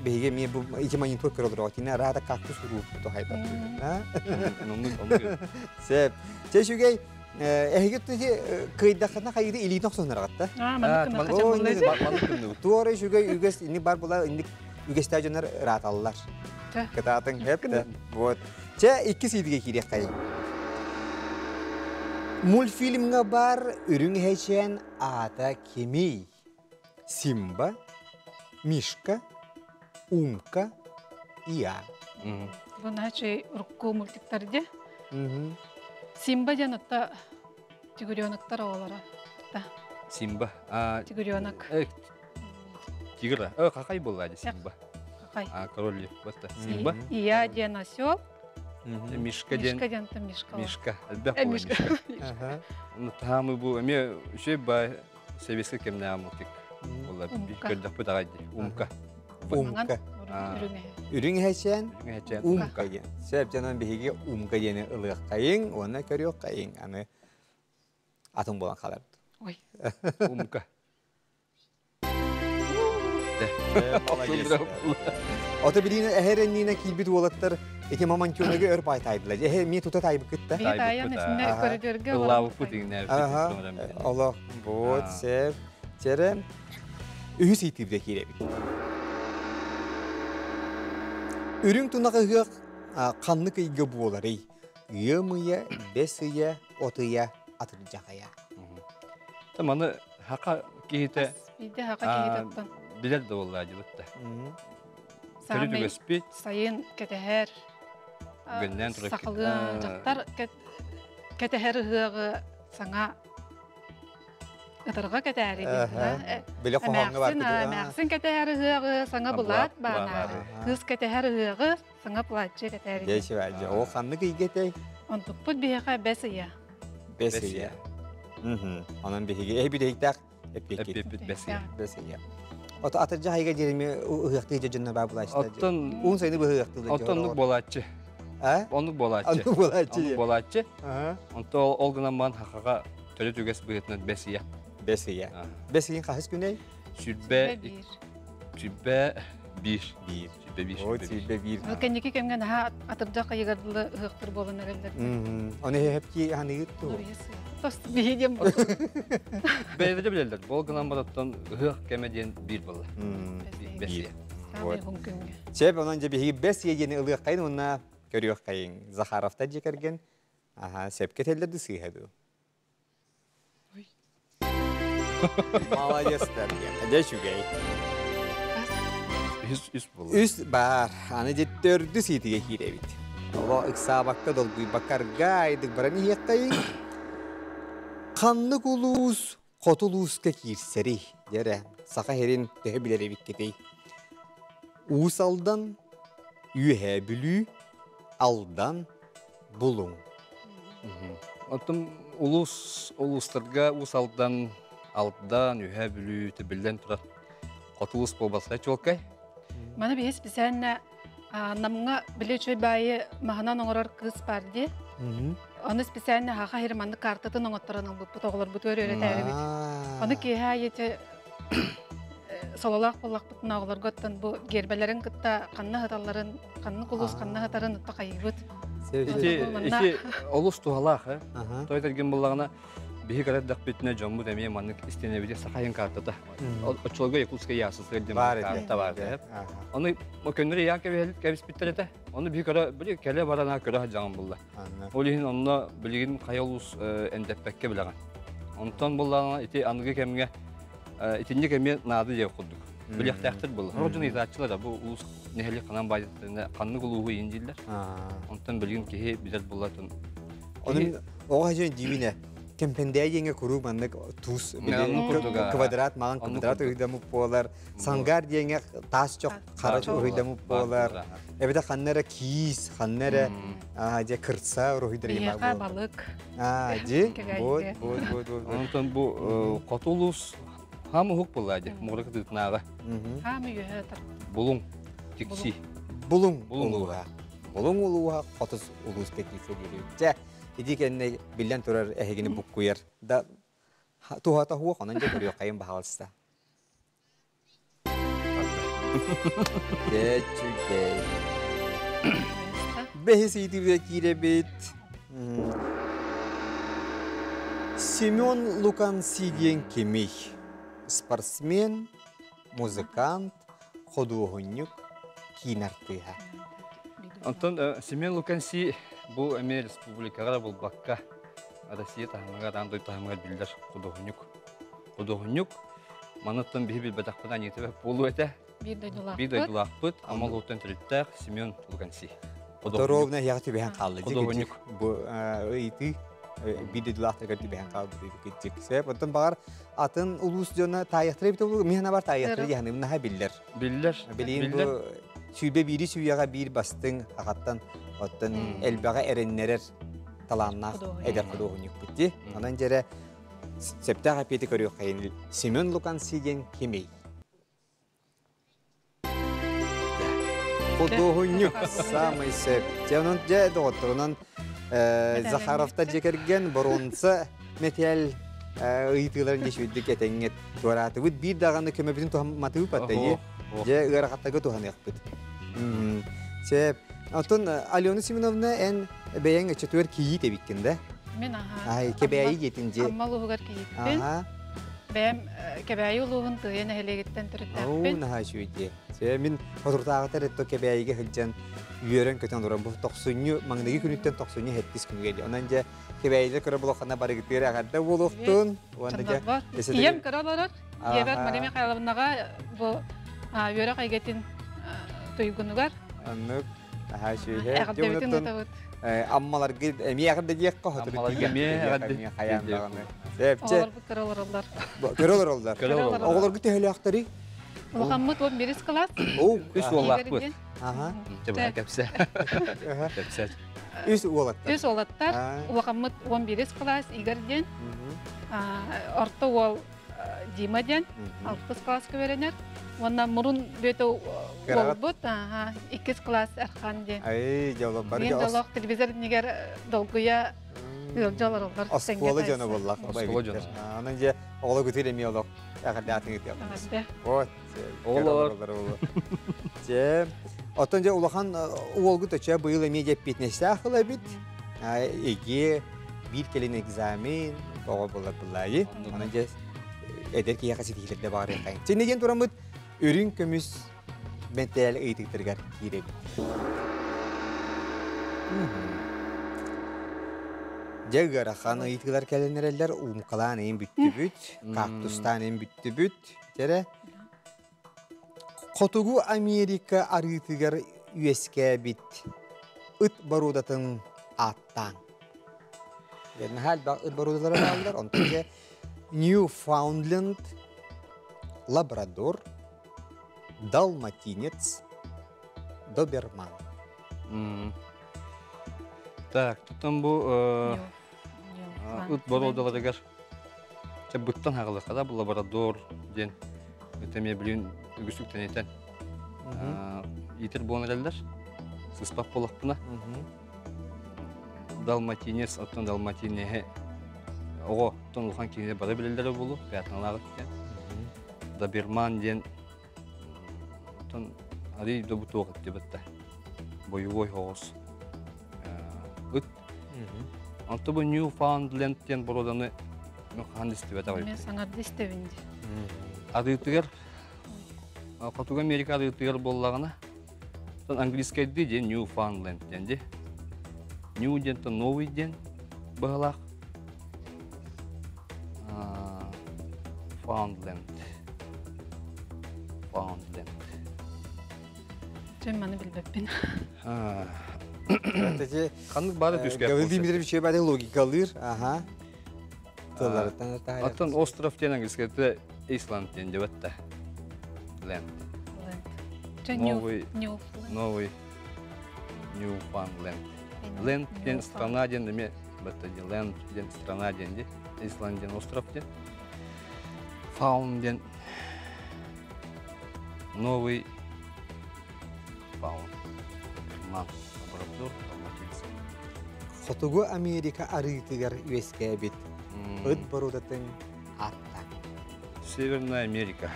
Speaker 1: bege mi bu iki monitor kırılır otine rada kaktus ruh to hayda.
Speaker 4: Onu
Speaker 1: Sep, çeşugey ehgetki kıydakına kaydı ili noksonlar gatta. Tuore şugey üges ini bar bula indik ügestajoner ratallar. Ketatın hep de bu. Çe iki sidige kiri kay. Multfilmga bar ürün heçen ata kimi. Simba, Mishka, Umka, Ia.
Speaker 5: Bunlar şey urku multiktardı. Simba janıtta tiguriyonaktar oğlara.
Speaker 4: Simba.
Speaker 5: Tiguriyonak.
Speaker 4: Tigra. Kakay bulladı Simba.
Speaker 5: Kakay.
Speaker 4: Король batta. Simba.
Speaker 5: Iya diyen asyo.
Speaker 4: Mishka den.
Speaker 5: Mishka janıtta mishka.
Speaker 4: Mishka. Elbette bu Mishka. Onu tamamı bu. Emi şey ba seviyesi kemne amutik. Vallahi bir kırdak bu da Umka.
Speaker 1: Umka. Ürün heçen Umka. Sep canan bihige Umka yeni ılık kayın, ona körüyor kayın. Anı atın bulan kalardı.
Speaker 5: Oy.
Speaker 4: Umka.
Speaker 1: Ota biline eherenliğine kilbit olatlar iki maman könege örp aytaydılar. Ehe mi tuta taybı kıtta.
Speaker 5: Bir tayan esinde koridorga var.
Speaker 4: Allah bu dinler.
Speaker 1: Aha. Allah bot sep cerem ühüs itibdeki ile. Ürün tunağı hıyak kanlık iyge bu olar ey. Yımıya, besiye, otuya, atılacakaya.
Speaker 4: Tamam haka kihite.
Speaker 5: Bir de haka kihitattan.
Speaker 4: Bilir de vallahi cıvıtta. Körü
Speaker 5: Sami
Speaker 4: tügespi.
Speaker 5: sayın keteher.
Speaker 4: Günden durak.
Speaker 5: Sakılığın jaktar keteher hıyağı sana ıtırga keteheri.
Speaker 1: Böyle kohanga var.
Speaker 5: Mäxsin keteher hıyağı sana bulat bana. Kız keteher hıyağı sana bulatçı keteheri.
Speaker 1: Geçi verce. O kanlık iyge tey.
Speaker 5: Ontuk put bir haka besiye.
Speaker 1: Besiye. Onun bihige. Bir de hiktak. Hep
Speaker 4: Besiye.
Speaker 1: Besiye. Ota atırca hayga jerimi ıhıqtıca cınna babulaştı.
Speaker 4: Ottan
Speaker 1: Un sayını bu ıhıqtıca.
Speaker 4: Ottanlık bolatçı. Onluk bolaatçı.
Speaker 1: Anı bulaçı.
Speaker 4: Onluk bolaatçı.
Speaker 1: Aha.
Speaker 4: Onta ol gынан man haqaqa töle tüges bıgıtın besiye.
Speaker 1: Besiye. Besiyin kahis güney?
Speaker 4: Şübbe
Speaker 5: Bir.
Speaker 4: şübbe bir.
Speaker 1: Bir.
Speaker 4: Şübbe bir.
Speaker 1: O çiğbe bir.
Speaker 5: Kendiki kemgen ha atırda kayıgardılı hıhtır bolun egeller.
Speaker 1: Onu hep ki hani yuttu.
Speaker 5: Tost bihidem bol.
Speaker 4: Beyde bilirler. Bol gынан barattan hıh kemediyen bir bolla. Besiye.
Speaker 5: Tamam mümkün.
Speaker 1: Şep onunca bir besiye yeni ılıyor kayın ona görüyor kayın. Zaharov'ta cekergen. Aha sepket elde dısıyhadı. Молодец, Тарьян. Hadi şu gay.
Speaker 4: Üst bolla.
Speaker 1: Üst bar. Hani ciddi sitiye hirevit. Allah iksabakka dolguy bakar gaydık barani yakkayın. Kanlık ulus, kotulus kekir seri. Yere, saka herin tehebiler evit ketey. Usaldan, yühe bülü, aldan, bulun.
Speaker 4: Otum uluslarga usaldan altdan ühe bülü tebilden tura. Qotulus bolbasa çolkay.
Speaker 5: Mana biz bisenle namına bile çöy bayi mahanan oğrar kız pardi. Onu bisenle haqa hermandı kartatın oğattıranın bu toğlar bu törü öyle tәрбит. Onu ki ha yete solalak bolak butun ağlar götten bu gerbelerin kıtta kanlı hataların, kanlı kulus kanlı hataların ıtta kayıbıt.
Speaker 4: İki olus tuhalak ha. Toy tergen bollagına bihi garat dakbetine jammu demeye manlık istenebilir sakayın kartata. O çolga yakulska yasız geldim kartta vardı hep. Onu o könleri ya kebis bitterete. Onu bir kara böyle kele barana kara janım bolla. Olihin onunla bilgin kayolus endeppekke bilagan. Ondan bollagına iti anıgı kemge itinci kemge nadı diye kurduk. Bilek tahtır bolla. Rojun izatçılar da bu ulus nehli kanan bayatlarında kanlı kuluğu inciller. Ondan bilgin ki bizer bollatın.
Speaker 1: Onun o hacın dibine kempendeye yenge kuru manlık tuz kvadrat mağan kvadrat öydamı polar sangar yenge taş çok karaç öydamı polar evde kanlara kis kanlara aja kırsa öydamı
Speaker 5: Biyaka balık.
Speaker 1: Aji bot.
Speaker 4: Ondan bu qotulus hamı huk bolladı. Muğraka tutnağa.
Speaker 5: Hamı yühedir.
Speaker 4: Bulun tiksi.
Speaker 1: Bulun uluğa. Bulun uluğa qotus ulus teklifi geliyor. Idi kenne billen turar ehegini bukkuyar. Da tuhata huwa konanca görüyor kayın bahalsta. Geçüge. Behesiydi ve kirebet. Семен Луканциден Кемей. Спортсмен, музыкант, художник, кинартыга.
Speaker 4: Ondan Семен Луканси bu Emir Respublikalara bul bakka. Adasiye tahmaga dan doy tahmaga bildir художник. Художник manattan bihi bil badaqdan yetebe bolu ete. Bir de dulaqput ama lotan trittar Семен Луканси.
Speaker 1: Торовна яхты бехан қалды.
Speaker 4: Художник.
Speaker 1: Bu iti bir de dulaqta gördü bехан қалды gidecek. Sebep ondan bağır atın ulus jona tayyahtırı bit bu mihna var tayyahtırı yani bunu ha biller.
Speaker 4: Biller.
Speaker 1: Bilin bu sübe biri süyaga bir bastın hakattan ottan elbaga erennerer talannak eder художник bitti. Ondan jere septa kapeti görüyor kayın. Семен Луканциден Кемей. Художник самый сеп. Onun je doktorunun Zaharov'ta cekergen boronsa metal ıytıların geçiyordu ketenget tuaratı. Bu bir dağında köme bütün tohmatı patlayı. Je ırakatta tuhan yakpıt. Sep. Ondan Alyona Simonovna en beyan çetuer kiyi tebikkinde.
Speaker 5: Men aha.
Speaker 1: Ay kebeyi yetince.
Speaker 5: Amma luğar kiyitten.
Speaker 1: Aha.
Speaker 5: Benim kebeyi luğun tığına hele gitten türütten.
Speaker 1: Oo naha şuydu. Sep min fotoğrafta retto kebeyi hıcan yürен kötен duran bu toksunyu mangdagi kunitten toksunyu hettis kunu geli. Onanca kebeyi kara bulakana bari gitire agada buluktun.
Speaker 5: Ondan iyem karalar. Yeber madem kayalarnaga bu yöre kaygetin tuygunugar.
Speaker 1: Anlık. Aha şöyle.
Speaker 5: Ekabdebitin tutavut.
Speaker 1: Ammalar gid emi agada diyek ko hatır.
Speaker 4: Ammalar gemiye agada
Speaker 1: hayam dağını. Sepçe.
Speaker 5: Oğlar bu karalarlar.
Speaker 1: Körollar oldular.
Speaker 4: Körollar.
Speaker 1: Oğlar gitti hele aktari.
Speaker 5: Muhammed o biris klas.
Speaker 1: Oo.
Speaker 4: Üst oğlak bu.
Speaker 1: Aha.
Speaker 4: Coba kapsa. Kapsa.
Speaker 1: Üst oğlak.
Speaker 5: Üst oğlatlar. Muhammed o biris klas igerden. Orta ol Dimaden. Alkız klas köverenler. Онна мурун бөтө
Speaker 1: Кырагат.
Speaker 5: болбут, иккис класс архан де.
Speaker 1: Ай, жолы бар.
Speaker 5: Мен долох телевизор негер долгуя жолар олар.
Speaker 1: Оскола жана боллак.
Speaker 4: Оскола жана.
Speaker 1: Анан же оғла көтер эми олық. Ягадатын етіп. Вот.
Speaker 4: Олар.
Speaker 1: Же, отон же улахан уолгу точа быйыл эми жеп бетнесе ақылы бит. Эге bir келин экзамен, оға болар бұлайы. Анан же эдер кия қасы кейлерде бағар еқайын. Сен неден тұрамыд өрін көміс бентәл ыйтықтырғар кейрек. Жегара ханы ыйтылар кәленерелер умқалан ең бүтті-бүт, кактустан ең бүтті-бүт. Тере, Қотугу Америка арытыгар үйеске бит ыт барудатын аттан. Берін хәл баг ыт барудалары алдар, онтан же Newfoundland, Labrador, Далматинец, Доберман.
Speaker 4: Так, тұттан бұл ұт барудаларыгар бұттан хағылы қада, бұл Labrador ден өтеме білін үгісіліктен етен. Етір болын әлдер, сыспап болық бұна. Далматинец, оттан Далматинеге оғы тұн ұлған кейіне бары білелері болу, бәтіналағы кен. Доберман ден оттан арей добыты оғыт дебітті. Бойуой оғыз. Үт. Анты бұл Newfoundland ден бұруданы қанды істебет ағай.
Speaker 5: Мен саңарды істебінде.
Speaker 4: Адыйтығыр, Қотуға Америка адыйтығыр боллағына, английскайды ден Newfoundland ден де. New ден то новый ден бағалақ. Foundland.
Speaker 5: Төн маны білбеппен.
Speaker 4: Қанық бары түскәп
Speaker 1: Гаврил
Speaker 4: болса.
Speaker 1: Дмитриевич бәді логикалыр. Тыларыттан ұртағай.
Speaker 4: Аттан остров ден английскайды Исланд ден дебатта. Land. Новый Newfoundland. Land ден страна ден деме бәтті ден. Land ден страна ден де. Исланд ден остров ден. Faun ден. Новый Faun. Лабрадор, Далматинец.
Speaker 1: Қотугу Америка арытыгар үйеске бит. Ыт барудатын аттан.
Speaker 4: Северная Америка.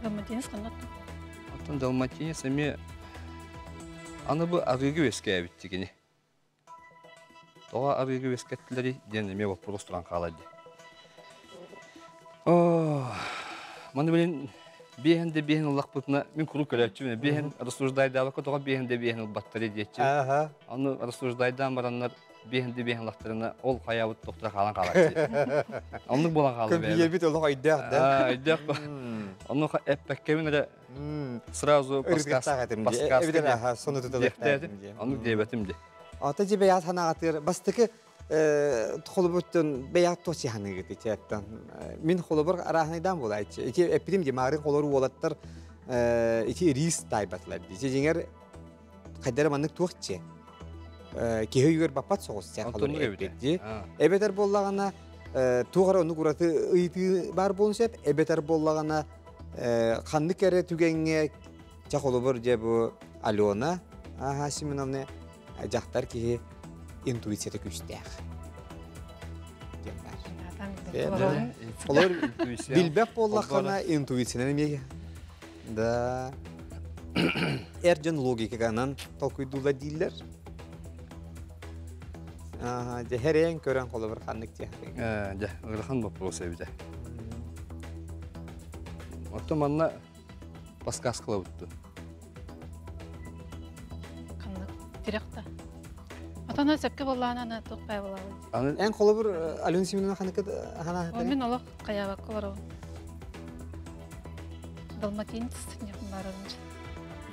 Speaker 5: Далматинец қанатты.
Speaker 4: Аттан Далматинец эме аны бұл арыгы өске әбіттігіне. Тоға арыгы өскеттілері ден эме вопрос тұран қалады. Маны білін бейхенде ұлақ бұтына мен күру көрәтчі. Бейхен рассуждайды алыққа тоға бейхенде ұлбаттары дейетчі. Аны рассуждайдан баранлар бейхенде ұлақтарына ол қаябыт тоқтыра қалан қалады. Онлық болан қалды бәйбі.
Speaker 1: Көбейе бит олық айдақ да.
Speaker 4: Айдақ ба. Оны әппәккемен сразу паскаска дектәді. Оны дейбәтімді.
Speaker 1: Ата же бәяз ханағатыр. Бастықы қолыбыттың бәяз тоқсы ханығы кететтен. Мен қолыбыр арахынайдан болайчы. Ете әппедім де мағырын қолыру олаттар рис тайбатылар. Жеңер қайдары маңық тоқчы. Кеге үйгер бапат соғыз сәқылыр әппеді. Әбетер боллағана туғара оны құраты ұйты бар болыншап, әбетер боллағана қанды кәрі түгенге чақолыбыр же бұл Алена Хасимовна жақтар кеге интуицияты күштәқ. Олар білбәк боллаққана интуицияны меге. Да. Әржен логикаганан толкуйдула дейілер. Хәрен көрен қолы бір қандық те.
Speaker 4: Ғырхан вопрос әбіде. Отты манна паскас қыла өтті.
Speaker 5: Қандық директа. Атана сәпке болағына тоқпай болағы.
Speaker 1: Ән қолы бір Алена Семеновна қандық қана?
Speaker 5: Мен олық қаябақ қолар ол. Далматинец неқын барырыншы.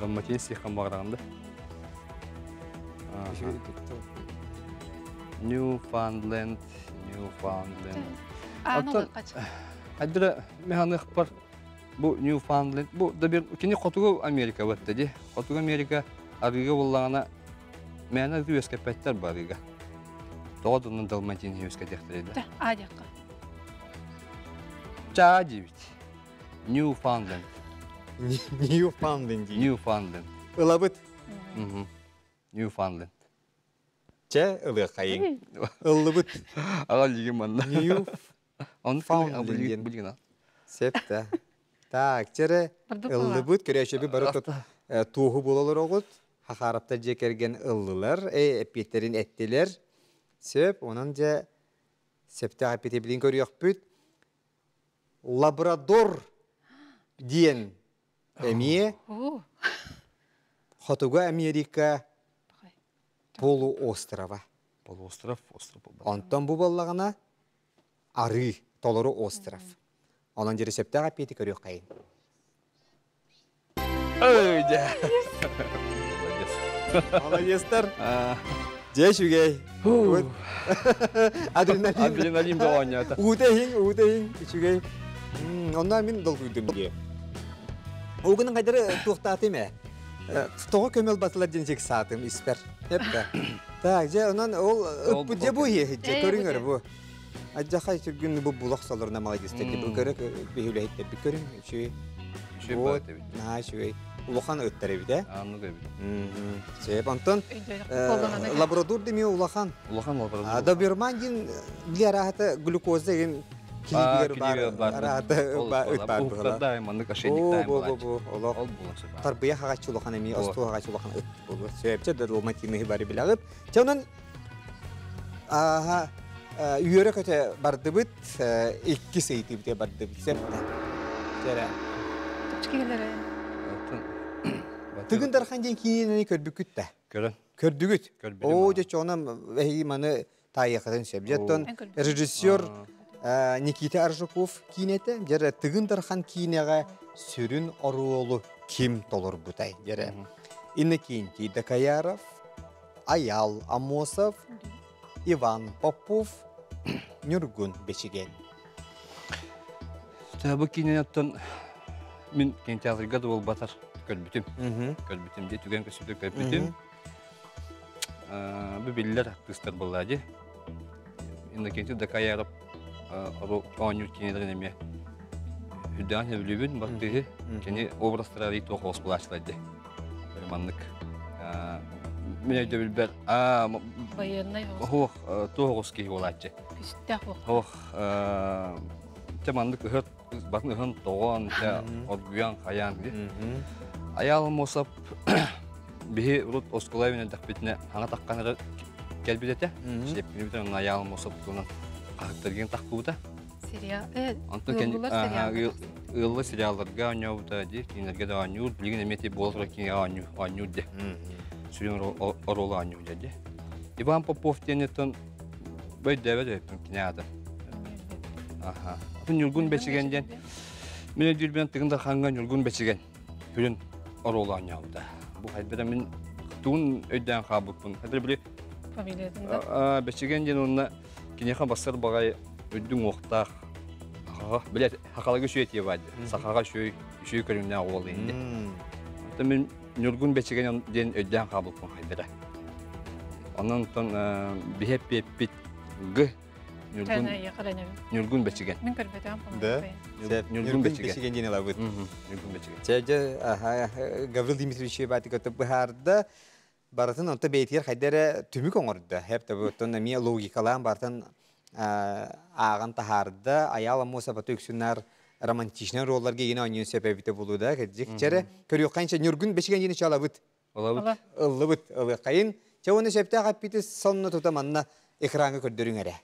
Speaker 4: Далматинец неқын бағырағында. Newfoundland.
Speaker 5: Анылы қачы?
Speaker 4: Әдірі механық бар. Бұл Newfoundland. Бұл да бір кені Қотуғы Америка бәтті де. Қотуғы Америка арыға болағына мәні арғы өске пәттер бар арыға. Тоғадының Далматинец өске дектіреді.
Speaker 5: Адияққа.
Speaker 4: Чаа дейбіт. Newfoundland.
Speaker 1: Newfoundland.
Speaker 4: Newfoundland.
Speaker 1: Ilabıt.
Speaker 4: Newfoundland.
Speaker 1: Çe ılığı kayın. Ilabıt.
Speaker 4: Ağa ligin bana.
Speaker 1: Newfoundland.
Speaker 4: Bilgin al.
Speaker 1: Septe. Tak, çere ılabıt köreşe bir barı tut. Tuğu bulalar oğut. Hakarapta cekergen ıllılar. Epiyetlerin ettiler. Sep, onunca septe apiyete bilin körüyor büt. Labrador diyen emiye. Hotuga Amerika poloostrava.
Speaker 4: Poloostrov, ostrov.
Speaker 1: Ondan bu ballağına arı, toluru ostrov. Onun jeri septe apiyete körüyor kayın.
Speaker 4: Öyle.
Speaker 1: Молодецтер. Жешүгэй.
Speaker 4: Adrenalin de oynuyor.
Speaker 1: Утехин, ичүгэй. Ондан мен дол күйдүм ге. Огунун кайдары туктаты эме. Стого көмөл басылар денсек саатым испер. Хепте. Так, же онан ол ыппы же бу же көрүңөр бу. Ажака сүргүн бу булак саларына молодецтер бу көрөк бейлейт деп көрүң. Чүй. Вот. На, чүй. Улахан өттері біде?
Speaker 4: Анығы біде.
Speaker 1: Сеп, антон, лабрадор демеу улахан.
Speaker 4: Улахан лабрадор.
Speaker 1: Доберман ген, біле арахаты глюкоза ген килибер бар. Арахаты өт бар бұғыла.
Speaker 4: Уқтарда айманлық ашеніктайым
Speaker 1: О, тарбия қағачы улахан әме, осту қағачы улахан өт болу. Сепче, дадылматимығы бары білағып. Чауынан, үйері көте барды бұд, 2 сейті біде барды бұд. Септі. Жәрі.
Speaker 5: Топчкелері.
Speaker 1: Тыгын дархан ден кинени көрбүкүт да. Көрдүгүт. О, жечо онам вэхи маны тайякатын сөп. Жеттон режиссер Никита Аржуков кинете. Жері тыгын дархан кинеға сүрін оруолу ким толор бутай. Жері Иннокентий Дакаяров, Аял Амосов, Иван Попов, Нюргун Бечиген.
Speaker 4: Бұл киненеттен мен кентеалырға да ол батар. Көрбүтүм де түген көсүлдүк көрбүтүм. Бу биллер актыстар боллади. Иннокентий Дакаяров оонюр кинелерин эме. Үдөн өбүлүбүн бактыгы кени образтары токос булашлады. Маннык. Мен өйдө билбер.
Speaker 5: Военный.
Speaker 4: Ох, токос ки болачы.
Speaker 5: Пистах.
Speaker 4: Ох, темандык хат батын хан тогон та оргуян хаян ди. Аял мосап бихи рут осколайвина дакбитне хана такканара келбидете. Шепкини битен аял мосап тунан кахтырген таккута.
Speaker 5: Сериал.
Speaker 4: Антон кен ыллы сериалларга ойнобута ди, кинерге да ойнур, билген эмети болтура ки ойнур де. Сүрүн оролу ойнур де. Иван Попов тенетон бой деве кинеада. Аха. Нюргун бечигенден. Мен дүрбен тыгында ханга нюргун бечиген. Күлүн оролан яуда. Бу хайдыра мен тун өйдөн кабыкпын. Хайдыра биле фамилиясында. Бечигенден онна кинеха басар багай өйдүн октак. Биле хакалагы шөйт ебады. Сахага шөй көрүнө агыл инде. Мен нюргун бечиген ден өйдөн кабыкпын хайдыра. Анан тон бихеппит г Нюргун бечиген.
Speaker 5: Мен көрбөтөм.
Speaker 1: Да. Нюргун бечиген ден лабыт.
Speaker 4: Нюргун бечиген.
Speaker 1: Чеже Гаврил Дмитриевич бати көтөп баарда баратын онта бейтер хайдары түмүк оңорду. Хепте бутон ми логикалан бартан аган тахарда аяла моса батөксүннар романтичный ролларга гена ойнон себебите болуда. Кечере көрүк канча Нюргун бечиген ден чалабыт.
Speaker 4: Олабыт.
Speaker 1: Ыллыбыт, ылы кайын. Чавоны септе каппити сонно тутаманна экранга көрдөрүңөрө.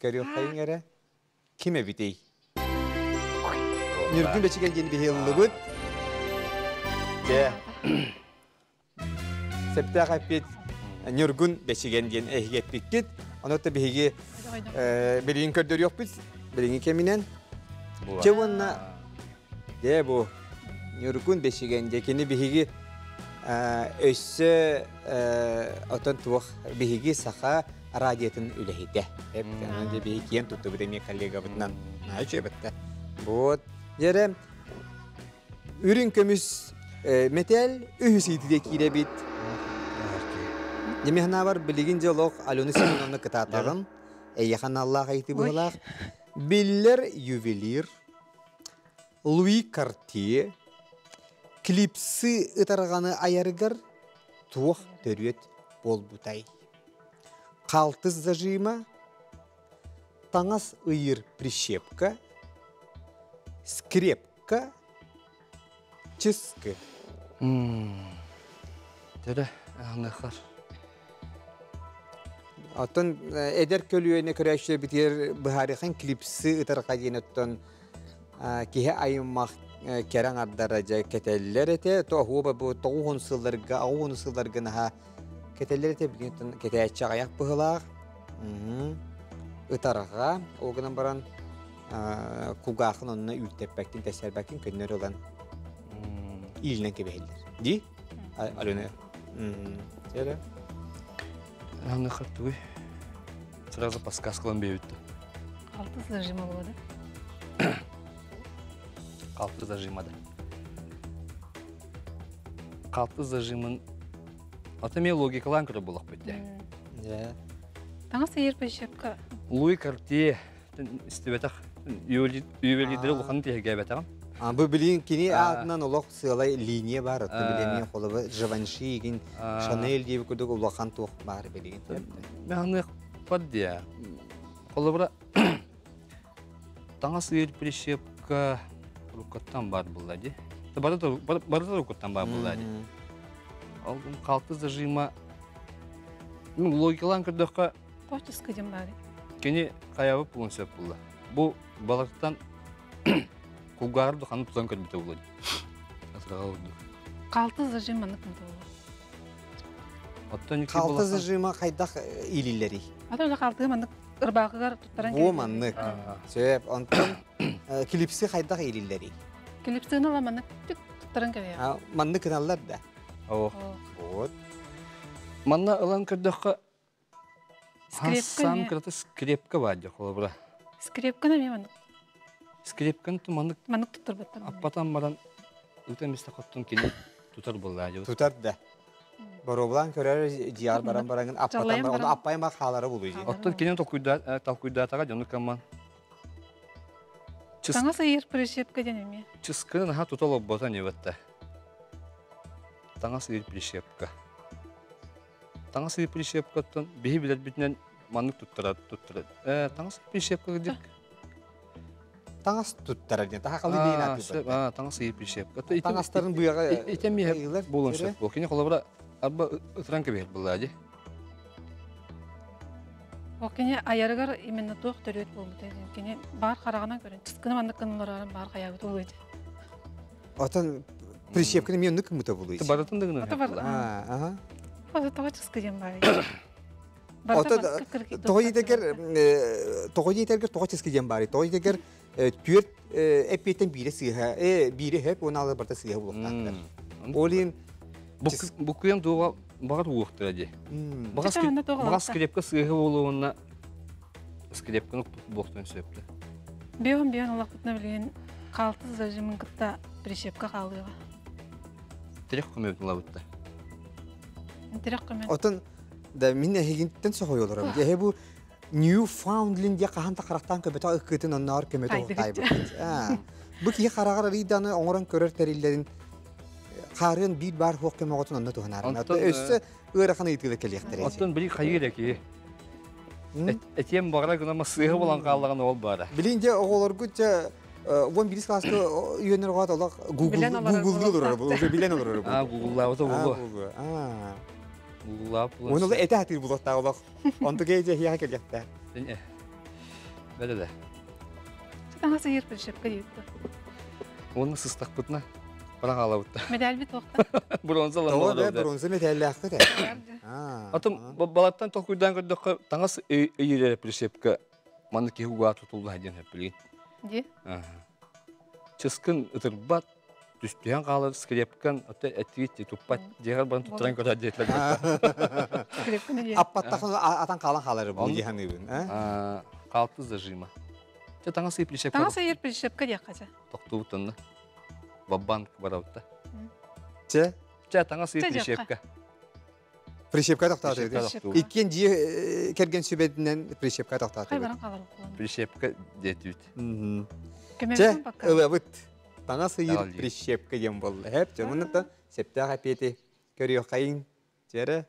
Speaker 1: Көрүк кайын эре. Киме битей? Нюргун бечиген ден бихеллыбыт. Же. Септе каппит Нюргун бечиген ден эхгетпиккит. Онотта бихиги билин көрдөрүк бит. Билин кеминен. Чавонна де бу Нюргун бечиген декени бихиги өссө отон туох бихиги саха радиотын үлехиде. Эпте бихи киен тутту биде коллега бутнан. Наче битте. Вот. Жере үрүн көмүс метал үһүсийди кире бит. Немехна бар билигин жолок Алёна Семеновна кытатагын. Эйхан Аллах айты булак. Биллер ювелир Луи Карти клипсы ытарғаны айаргар туох төрүет болбутай. Қалтыз зажима, таңас ыйыр прищепка, скрепка, чыскы.
Speaker 4: Тәрі, аңнақар.
Speaker 1: Атын эдер көлүөнө көрөшө битер бахарыхан клипсы ытарга денеттен кихе айыммак керен ардаража кетеллер эте то хуба бу 9 сылларга 10 сылларга наха кетеллер эте билген кетече аяк быгылак ытарга огынан баран кугахын онна үлтеппектин тесербектин көннөр olan илинен кебелдер ди алена Тәрі
Speaker 4: Аңнақар туй. Сразу подсказкалан бейбітті.
Speaker 5: Қалтыз зажима болады.
Speaker 4: Қалты зажимада. Қалты зажимын атымен логикалан көрі болақ бөтті.
Speaker 5: Таңыз үйір прищепка.
Speaker 4: Луи Карти істебетақ үйвелидері ұлқаны тегеге бәтіған.
Speaker 1: Бұл білген кені артынан олақ сығалай линия бар. Білемей қолы Живанши еген Шанель дейбі көрдік ұлақан туық бар білген.
Speaker 4: Мәңнік бар де. Қолы бұра таңыз үйір прищепка рукаттан бар бұлады. Барыда рукаттан бар бұлады. Алдым қалты зажима. Логикалан көрдіққа
Speaker 5: Почтаска дем бары.
Speaker 4: кені қаябы пұлын сөп бұлды. Бұл балықтан Кулгарды қаны тұзан көрмете болады. Асыраға ұлды.
Speaker 5: Қалтыз зажиманы кімді болады.
Speaker 1: Қалты зажима қайдақ илілері?
Speaker 5: Ата өзі қалтығы маңдық ұрбағығар тұттаран
Speaker 1: Бұл маңдық. Сөп, онтын клипсі қайдақ илілері?
Speaker 5: Клипсігін ала маңдық тұттаран кәлі.
Speaker 1: Маңдық кіналар да?
Speaker 4: Оқ. Манна ұлан көрдіққа сам кірті скрепка бады қолы бұра.
Speaker 5: Скрепканы ме маңдық?
Speaker 4: Скрепканы маңдық
Speaker 5: тұттар бұттар.
Speaker 4: аппатан баран үлтен месті қоттың кені тұтар болды.
Speaker 1: Тұтар да. Боробылан көрер дияр баран-бараңын аппатан баран, оны аппайын бақ қалары болуй.
Speaker 4: Оттан кенен талкуйдатаға жоны каман.
Speaker 5: Таңа сайыр прищепка денеме.
Speaker 4: Чысканы наға тұтал оббота не бәтті. Таңа сайыр прищепка. Таңа сайыр прищепкаттан бейі білер бітінен маңдық тұттырады. Таңа сайыр прищепка гідік.
Speaker 1: Таңас тұттар әден, таға қалы дейін аты бар.
Speaker 4: Таңа сайыр прищепка.
Speaker 1: Таңастарын бұяға
Speaker 4: Итем мейіп болын сөп бол. Кені қолы бұра арба ұтыран көбейір бұлады.
Speaker 5: Окене аяргар именно тоқ төрөт болмыды. Кене бар қарағана көрін. Чыскыны маңдық кыныларын бар қаябыты олайды.
Speaker 1: Отан прищепканы мен нүк мұта болуй.
Speaker 4: Баратын дығыны.
Speaker 5: Ата бар. Ата тоға чыскы дем бар.
Speaker 1: Тоғы етергер тоға чыскы дем бар. Тоғы етергер түрт әппеттен бире сыйға, бире хеп, оны алыр барта сыйға болуқтақтар. Олин
Speaker 4: Бұқыян туға бағар уықтыр әде. Бағар скрепка сыйғы болуына скрепканы бұқтын сөпті.
Speaker 5: Беон олақ бұтына білген қалты зажимын қытта прищепка қалдыға.
Speaker 4: Терек көмебдің лабытта.
Speaker 5: Терек көмен.
Speaker 1: Отын да мен әйгенттен соғой оларым. Әйе бұл Newfoundland'е қағанта қарақтан көбеті ұққытын оннағыр көметі ұқтай бұқыт. Бұл кей қарағар рейданы оңырын көрір тәрелерін қарын бір бар хоқ көме оғытын онна туғанарын. Өсі ұйрақаны еткілі келектер.
Speaker 4: Оттан білі қайыр әке. Әтем бағыра күнама сыйғы болан қалаған ол бары.
Speaker 1: Білінде оғылар күтті 11 класты үйенер қуат олақ Google олар бұл. Білен олар бұл.
Speaker 4: Google-лау да бұл. Google-лау бұл.
Speaker 1: Оны әті әтір бұл оқтағы олақ. Онты кейде хияға келгетті.
Speaker 4: Бәді да.
Speaker 5: Таңа сайыр прищепка дейді.
Speaker 4: Оның сыстақ бұтына Бұран қала бұтта.
Speaker 5: Медаль бит оқты.
Speaker 4: Бұрынсы лан
Speaker 1: болады. Бұрынсы медаль ақты да.
Speaker 4: Атым, балаттан толкуйдан көрдіққа таңас үйірері прищепка маны кеуға тұтылды әден әп білген.
Speaker 5: Де?
Speaker 4: Чыскын ұтырбат, түспеген қалар скрепкан, әттігетте тұппат, дегар бұрын тұттыран көрді әдетлер.
Speaker 5: Скрепканы де.
Speaker 1: Аппаттақын атан қалан қалары бұл деган үйін.
Speaker 4: Қалты зажима. Таңас үй прищепка.
Speaker 5: Таңас үйір прищепка де қаза.
Speaker 4: Тоқты бұтынны. Баббан барауытта.
Speaker 1: Че?
Speaker 4: Че, таңас үй прищепка.
Speaker 1: Прищепка тоқтады. Иккен жие керген сөбедінен прищепка тоқтады.
Speaker 5: Қай баран қалар оқылан.
Speaker 4: Прищепка детүйт.
Speaker 1: Че, ылы бұт. таңа сыйыр прищепка дем болды. Хеп, жамыныта септаға пети көріё қайын. Жері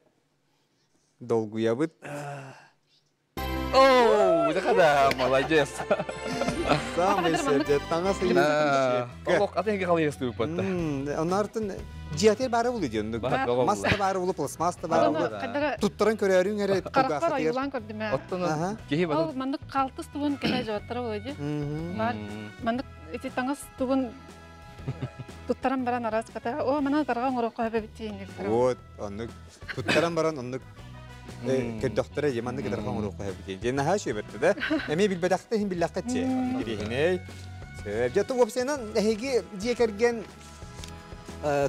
Speaker 1: долгуябыт.
Speaker 4: Оу, да, молодец.
Speaker 1: Самый септе, таңа сыйыр прищепка.
Speaker 4: Олық, атенге қалай естіп өтті.
Speaker 1: Онартын жиятер бары болу ден. Маста бары болу, пластмаста бары болу. Туттаран көрерін әрі
Speaker 5: Қарақпар айылан көрдім ә.
Speaker 4: Оттан кейі бады.
Speaker 5: Ол мандық қалтыс туғын кәне жауаттары ойды. Мандық эти таңас туғын туттаран баран арас ката. О, мана тарған ұрық қойбе біттейін деп.
Speaker 1: Вот, онны туттаран баран онны көддоқтары еманды кедархан ұрық қойбе біттейін. Жена ха шөй бітті да. Әме білбәдақты хин біллаққатчы. Керейхіней. Жаты опсайынан әйге декерген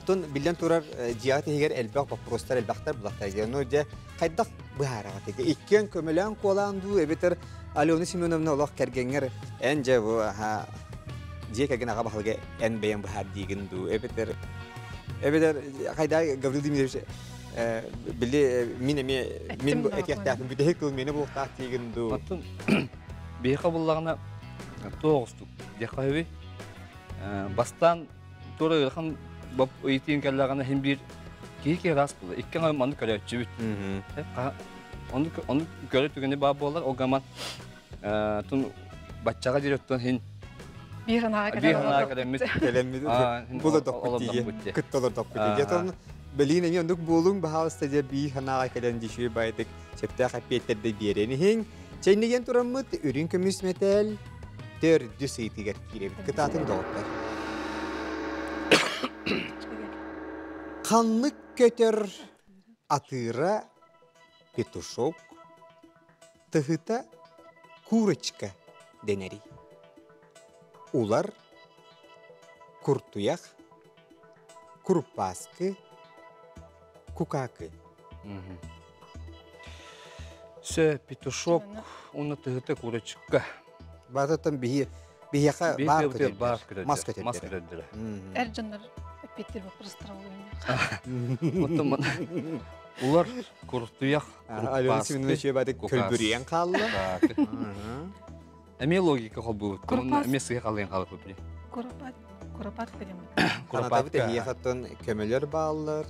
Speaker 1: тон билен турар жиаты егер элбак вопростар элбактар булактар гено же кайдак баара теге иккен көмөлөн коланду эбетер Алена Семеновна олох кергенгер энже бу ха же кеген ага бахалга эн бем бахар дигинду эбетер кайда Гаврил Демидович биле мен этияктафын бидек кыл мени булактак дигинду
Speaker 4: аттын бейха буллагына тоғыстук дехайби бастан туры хан бап ыйтын келлагана хим бир кейке рас булды. Иккен ай манды көрөчү бит. Оны көрөтүгүнө баа болар. Огаман тун баччага директор хин
Speaker 5: бирана
Speaker 1: келемит. Була допти. Кытталар допти. Жетон белине ми ондук болуң бахалста же бирана келен диши байдык. Септе хапеттерде берени хин. Чейнеген тураммыт үрүн көмүсметел төрдү сыйтыгер киребит. Кытатын доктор. Kanlık kötür atıra petuşok, tıhıta kurıçka deneri. Ular kurtuyak, kurpaskı, kukakı.
Speaker 4: Се петушок, оны tıhıta kurıçka.
Speaker 1: Batatan bihiyaka var kötür. Maska
Speaker 4: kötür.
Speaker 5: Ercanlar Petir bapırıstıra oluyor.
Speaker 4: Otoman. Ular kurtuyak,
Speaker 1: Alena Semеновна şöyle badık kölbüreyen kallı.
Speaker 4: Эме логика кол бу. Эме сыга калган калып били.
Speaker 5: Куропат дегем.
Speaker 1: Куропат бихияктан kömölөр bağlılar.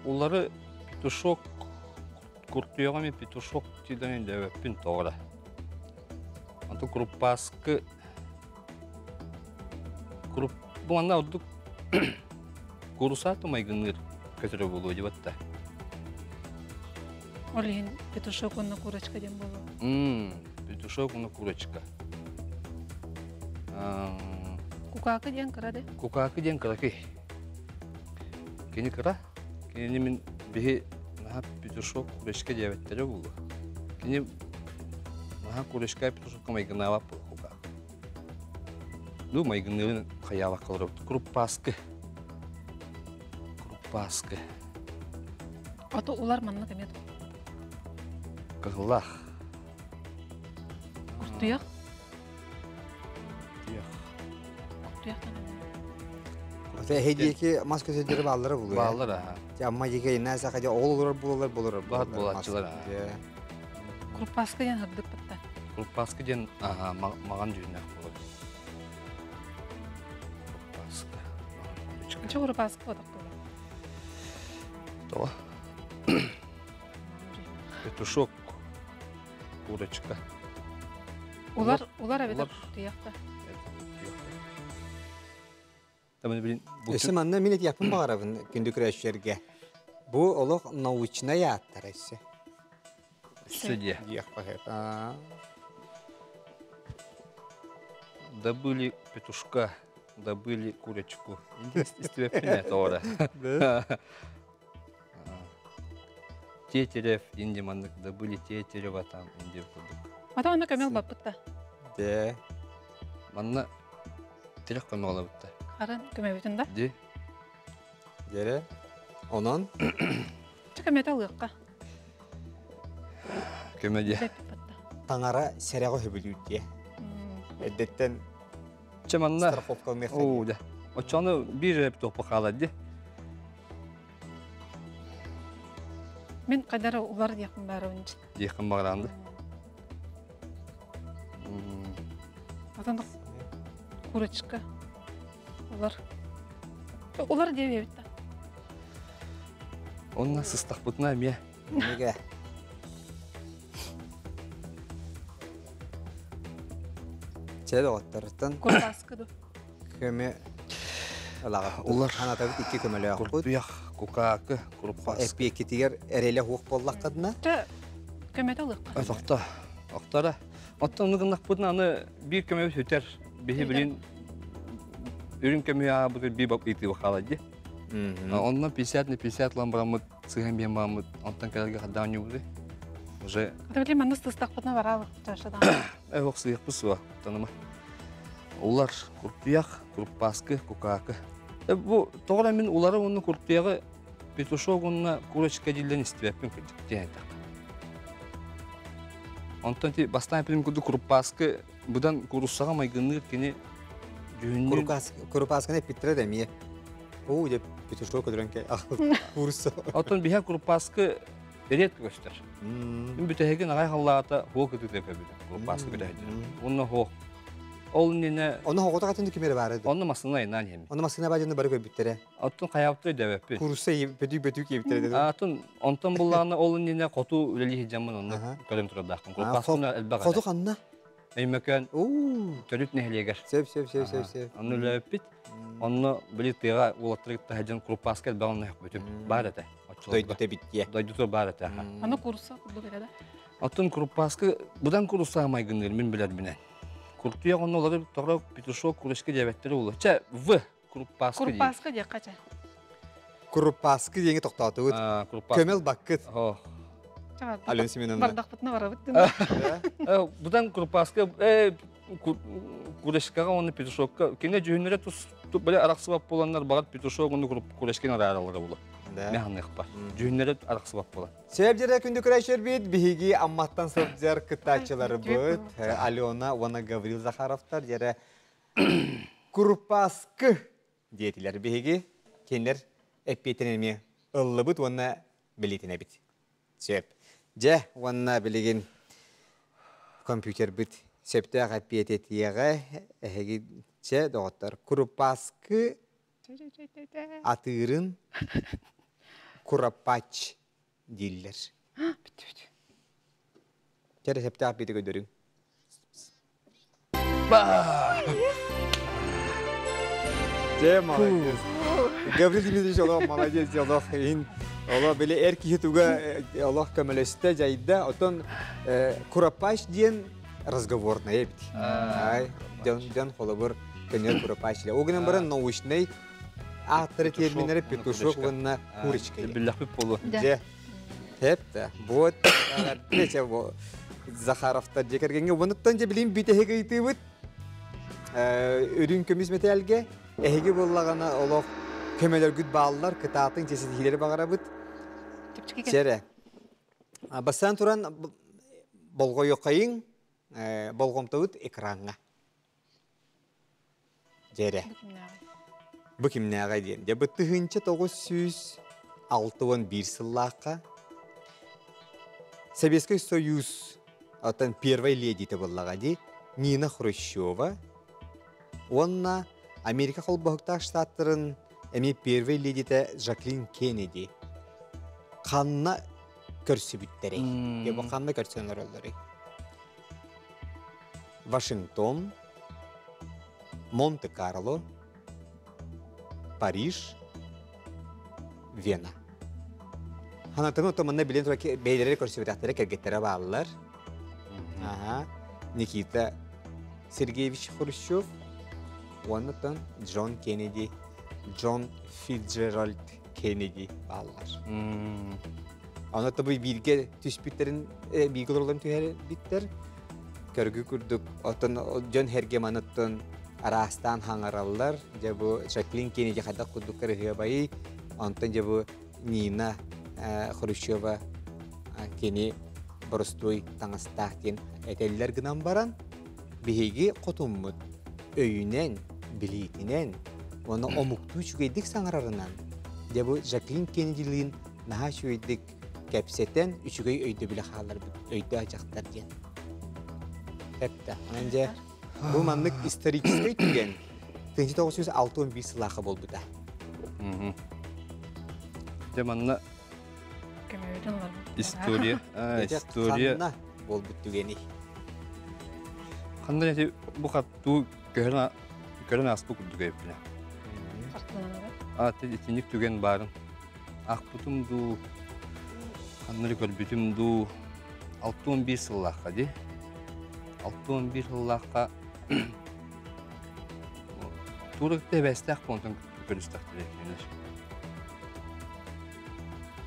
Speaker 4: Улары петушок kurtuyak ме петушок тиден де пин тоора. Анту крупаскы круп bu anda olduk kurusatu maygınır kötürü buluyor civatta.
Speaker 5: Олин петушок оны курочка дем болу.
Speaker 4: Петушок оны курочка.
Speaker 5: Кукакы ден кырады.
Speaker 4: Кукакы ден кыракы. Кени кыра. Кени мен бихи наха петушок курочка дебеттері болу. Кени наха курочка петушок майгына алап кука. Ну майгынырын каяла кылып крупаскы.
Speaker 5: Ото улар манны кемет.
Speaker 4: Кыгылах.
Speaker 5: Куртуяк.
Speaker 4: Куртуяк.
Speaker 1: Ota hediyeki maske sözleri bağlıları buluyor.
Speaker 4: Bağlılar ha.
Speaker 1: Amma yeke nasa kaca olur.
Speaker 4: Bağat bulatçılar ha.
Speaker 5: Крупаскы ден хырдык бытта.
Speaker 4: Крупаскы ден маған жүйінақ болады.
Speaker 5: Ничего крупаскы бодық болды.
Speaker 4: Това. Петушок, курочка.
Speaker 5: Улар әбеді куртуяқта.
Speaker 1: Өсім анна минет япын бағарабын күнді күрәшерге. Бұл олық научна яаттар әсі.
Speaker 4: Судья.
Speaker 1: Яқ бағып.
Speaker 4: Добыли петушка, добыли курочку. Из тебя принят ора. Тетерев, индиманнык, добыли тетерева там, индив кудук.
Speaker 5: Ата оны көмел бапытта.
Speaker 1: Де.
Speaker 4: Манна терек көмел бапытта.
Speaker 5: Арын көмебетін да?
Speaker 4: Де.
Speaker 1: Дере. Онан.
Speaker 5: Көмет алыққа.
Speaker 4: Көмеде.
Speaker 1: Таңара сереға хөбілі де. Әдеттен
Speaker 4: Чаманна.
Speaker 1: страховка алмайық.
Speaker 4: О, да. Очаны bir реп топы қалады.
Speaker 5: Мен қайдары улар дейқін бәрі өнші.
Speaker 4: Дейқін бағыранды.
Speaker 5: Атандық курочка. Олар дебе битті.
Speaker 4: Онна сыстақ бұтына ме.
Speaker 1: Неге? Чәді оттырыттын
Speaker 5: Курпаскыды.
Speaker 1: көме алаға.
Speaker 4: Олар
Speaker 1: Анатабыт икі көмелі ақ бұд.
Speaker 4: Куртуяқ, кукаакы, курпас.
Speaker 1: Әппе кетігер әрелі хуқ боллақ қадына?
Speaker 5: Көмет алыққа.
Speaker 4: Тоқта, оқтара. Оттан ұнығынақ бұтына аны бір көмебіт өтер. Бейі білін үрін көмей абыды бір бап еті бұқалади. Онна 50 лан барамыд, сыған бен барамыд, онтан кәрелге қаддан өбіді. Уже...
Speaker 5: Қадабілі мәнді стыстақ бұтына баралық жашадан.
Speaker 4: Оқ сыйық бұсыва, таныма. Олар куртуяқ, курпаскы, кукаакы. Бұл тоғыра мен олары оның куртуяғы петушок онына курочка дейлен істебеппен көтіп. Онтан те бастан әпілім күрді курпаскы, бұдан курусаға майгыныр кені жүйіннен...
Speaker 1: Курпаскыны әппеттірі дәмейе. Оу деп петушок өдірінке курсы.
Speaker 4: Онтан біға курпаскы редкі көстер. Мен бүтәхеген ағай қаллағата хоқ өтіп өпебеді. Курпаскы бүтәхеді. Оны хоқ. Ол нені...
Speaker 1: Оны хоқота қатынды кемері бары еді?
Speaker 4: Оны масына айнан еми.
Speaker 1: Оны масына бәжінді бары көбіттері?
Speaker 4: Оттан қаяпты өйдәбәппен.
Speaker 1: Курсы бөтік ебіттері деді?
Speaker 4: Атын, онтан бұллағына ол нені қоту үлелі хеджамын оны көрім тұрдақын. Курпаскыны әлбәғада.
Speaker 1: Қоту қанына?
Speaker 4: Әймәкән төріт нәхелегер.
Speaker 1: Сеп.
Speaker 4: Оны үләппет. Оны білі тыға олаттырықта хеджан курпаскы әлбәғын нәхіп өтіп бар әті.
Speaker 1: Дойдыта бітте.
Speaker 4: Дойдыта бар әті.
Speaker 5: Аны курсы құлды береді.
Speaker 4: Атын курпаскы бұдан курса амайгыныр мен білер мінен. Куртуяқ оны олары тоғыра петушок күрешке дебеттері олы. Чә, В курпаскы дейін.
Speaker 5: Курпаскы де қача.
Speaker 1: Курпаскы дейінгі тоқтаты өт. Көмел баққыт. Ален Семеновна.
Speaker 5: Бардақ бұтына бара бұттын.
Speaker 4: Бұдан курпаскы күрешкеға оны петушокқа. Кене жүйінлері бәлі арақсыбап боланлар бағат петушок оны күрешкен аралары олы. Механық бар. Жүйінлері арақсыбап болан.
Speaker 1: Себдері күнді күрәшер бейт, бігі амматтан сұрдзер кытачылары бұд. Алена, оны Гаврил Захаровтар, жері Курпаскы дейтілер бігі. Кенлер әппетінеме ұлы бұд, оны білетіне біт. Сеп. Же, оны білеген компьютер бұд. Септі әппететіяға әхегі че доғыттар. Курпаскы атырын Курапач диллер.
Speaker 5: Бітті.
Speaker 1: Кәрі сәпті ақ беті көдірің. Молодец. Гаврил Дмитриевич, Allah молодец, Allah хейін. Allah біле әр кейі туға Allah көмілесті жайды. Отын Курапач дейін разговорная беті. Ден қолы бір көнер Курапач. Оғынан бірін научный авторы терминері петушок ванна курочка.
Speaker 4: Білләқпіп болу.
Speaker 1: Же. Тепті. Вот. Нече Захаровтар жекергенге. Оныттан же білейін бітеге үйті бұд. Үрін көміз метелге. Әйге болағана олық көмелер күд бағылар. Кытатын тесетігілері бағара бұд. Жере. Бастан тұран болғы yoqayın. Болғымта бұд экранға. Жере. Bu kimnəyə deyim? Bu tığınca 961 сыллаққа Советский Союз atan первой леди табыллаға де Нина Хрущева. Онна Америка қолбақта штаттарын әме первой леди те Жаклин Кеннеди. Қанна көрсі бүттері. Бұл қанна көрсенлер олары. Вашингтон, Монте-Карло, Париж, Вена. Ханатыны отоманна білен тұра бейлері көрсебетақтары кәргеттері бағылар. Никита Сергеевич Хрущев, онытын Джон Кеннеди, Джон Фитджеральд Кеннеди бағылар. Онытын бұл бірге түспіттерін, бірге оларын түйері біттер. Көргі күрдік, отын Джон Хергеманытын Арастан хаңаралар, жабу Жаклин Кеннеди қайдақ күрдік кәрігі байы, онтын жабу Нина Хрущева кені бұрыстой таңыстақтен әтелілер гынан баран, бейге қотыммыд өйінен, білейтінен, оны омукту чүгейдік саңарарынан, жабу Жаклин Кеннедилігін наға шөйдік кәпсеттен үшігей өйді білі қалар өйді ажақтар ден. Әпті, онынже бұл маңдық исторической түген 1961 сылақы бол бұда.
Speaker 4: Деманна
Speaker 5: Көмөйден олар.
Speaker 4: история
Speaker 1: Қанна бол бұттүгені.
Speaker 4: Қандай әте бұл қатту көрін аспы күлді көйіпіне. Аты етінік түген барын. Ақпытымду, қанныры көрбітімду 61 сылаққа де. 61 сылаққа Турыкта бәстәк контын көрістақтыр екенер.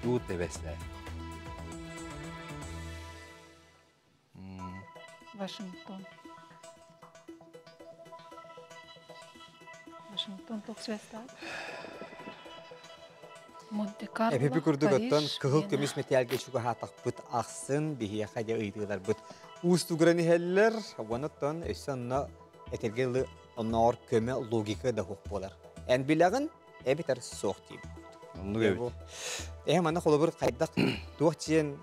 Speaker 4: Турыкта бәстәк.
Speaker 5: Вашингтон. Вашингтон тоқсвестад. Монте-Карло.
Speaker 1: Эпепи күрдігіттен кығыл көмес метиалге шуға хатақ бұт ақсын, бейе қайда ұйдығылар бұт. Устугыраны хәлілер, оныттан өссенна әтергелі онор көмі логика да хоқ болар. Ән білағын, әбетер соқ дейм. Мана қолы бір қайдақ туақ тиен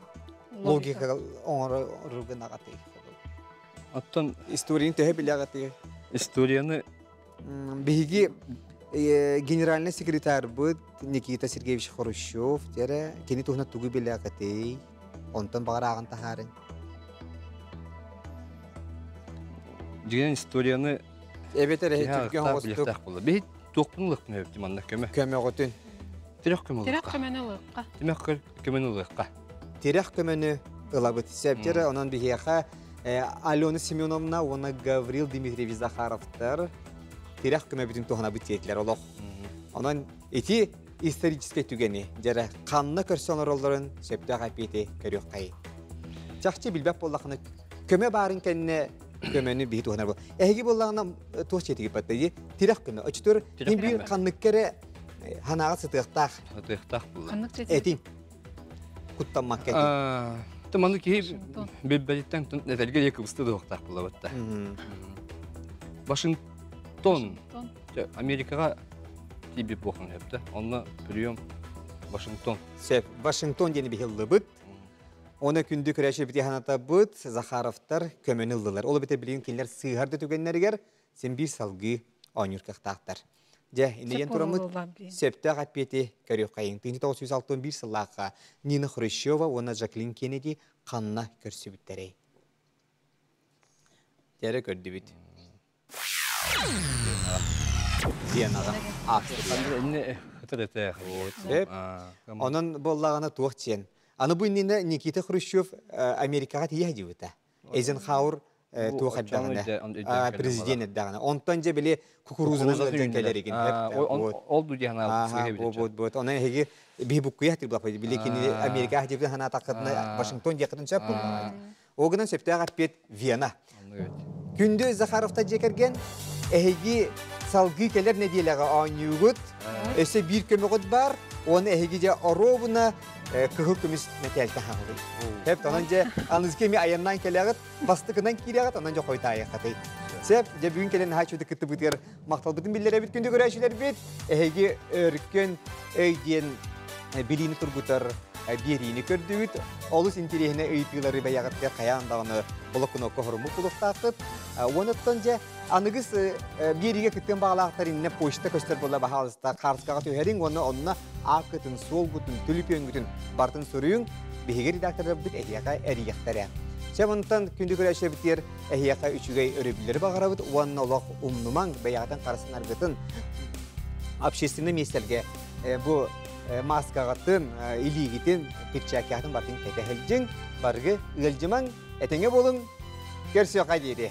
Speaker 1: логика оңырығын ағаты.
Speaker 4: Аттан
Speaker 1: Историяны төһе білағаты.
Speaker 4: историяны
Speaker 1: Беги генеральный секретарь будет Никита Сергеевич Хрущев, тере кени тухна тугу билягаты, онтон багараган тахарын.
Speaker 4: деген историяны
Speaker 1: Эбетер Түркия хостук
Speaker 4: бейт тоқпынлық нөбді манна көмі.
Speaker 1: көмө готун.
Speaker 4: Тирек көмі
Speaker 5: Терек
Speaker 4: ұлыққа.
Speaker 5: көмені лыққа.
Speaker 4: Демек көмені ұлыққа.
Speaker 1: Терек көмөнү ылабыт. Септер онон бихеха Алена Семеновна, она Гаврил Дмитриевич Захаровтар. Терек көмө бүтүн тухна битетлер олох. Онон эти исторический түгени, жара канны көрсөнөр олорун септер капити көрөк кай. Жакчы билбеп боллакны көмө барын кенне көмөнү бит тухна бул. Эги боллагына тух четиги батты. Терек көмө очтур бир канныккере ханага сытыктак.
Speaker 4: Тыктақ бұл.
Speaker 5: Қанық жеті.
Speaker 1: Этин куттамак кетти.
Speaker 4: Таманды кейіп бәлбәлеттен нәтелге екі бұсты доқтақ бұл абатта. Вашингтон, Америкаға тибіп боқын әпті. Онына прием Вашингтон.
Speaker 1: Сеп Вашингтон дени бихилды бит. Оны күндү көрәші бите ханата бит. Захаровтар көмөнү ылдылар. Ол бите билген кинлер сыйгарды түгеннергер сен бир салгы онюркактактар. Же индиен турамыт септе гапети көрөк кайын 1961 сыллакка Нина Хрущева, оны Жаклин Кеннеди канна көрсүбүттөрөй. Тере көрдү бит. Дианага Австрия.
Speaker 4: Әне хытыр әтәқ.
Speaker 1: Сеп онун боллагана туак тиен. Аны бу Никита Хрущев Америкага тие жибита. Эйзенхауэр туахаддагана президент дагана. Онтон же биле кукурузунан өлкөлөрүгүн.
Speaker 4: Ол ду дияна
Speaker 1: Вот. Она хеги бибукуя тиблап биле кини Америка жибита хана такытна Вашингтон жакын чап. Огынан септага пет Вена. Күндө Захаровта жекерген эги салгы келер не диелега анюгут. Эсе бир көмөгөт бар. Оны эги же оробуна кыгыл көмүс метелте хагы. Хеп тананже анызкеми аяннан келегет, бастыгынан кирегет, анан же койтай хаты. Сеп же бүгүн келен хачуды кытты бутер мактал бүтүн биллере бит күндө көрөшүлөр бит. Эги өркөн өйден билини тургутар берини көрдүбүт. Олус интересине ыйтылары баягатка каяндаганы болокуно кохорму кулуктатып. Онуттан же аныгыз бериге кыттын багалактарынне почта көстөр бола бахалыста карскага төһөрүң онна акытын солгутун түлүпөңгүтүн бартын сөрүң бигер редакторлар бит эхияка эрияктара. Чамантан күндү көрөшө битер эхияка үчүгөй өрөбүлөр багарабыт онна олох умнуман баягатан карсынар гытын общественный местелге бу маскагатын илигитин пикчакатын бартын кетехелжин баргы ылжыман этеңе болун көрсө кайдыйды.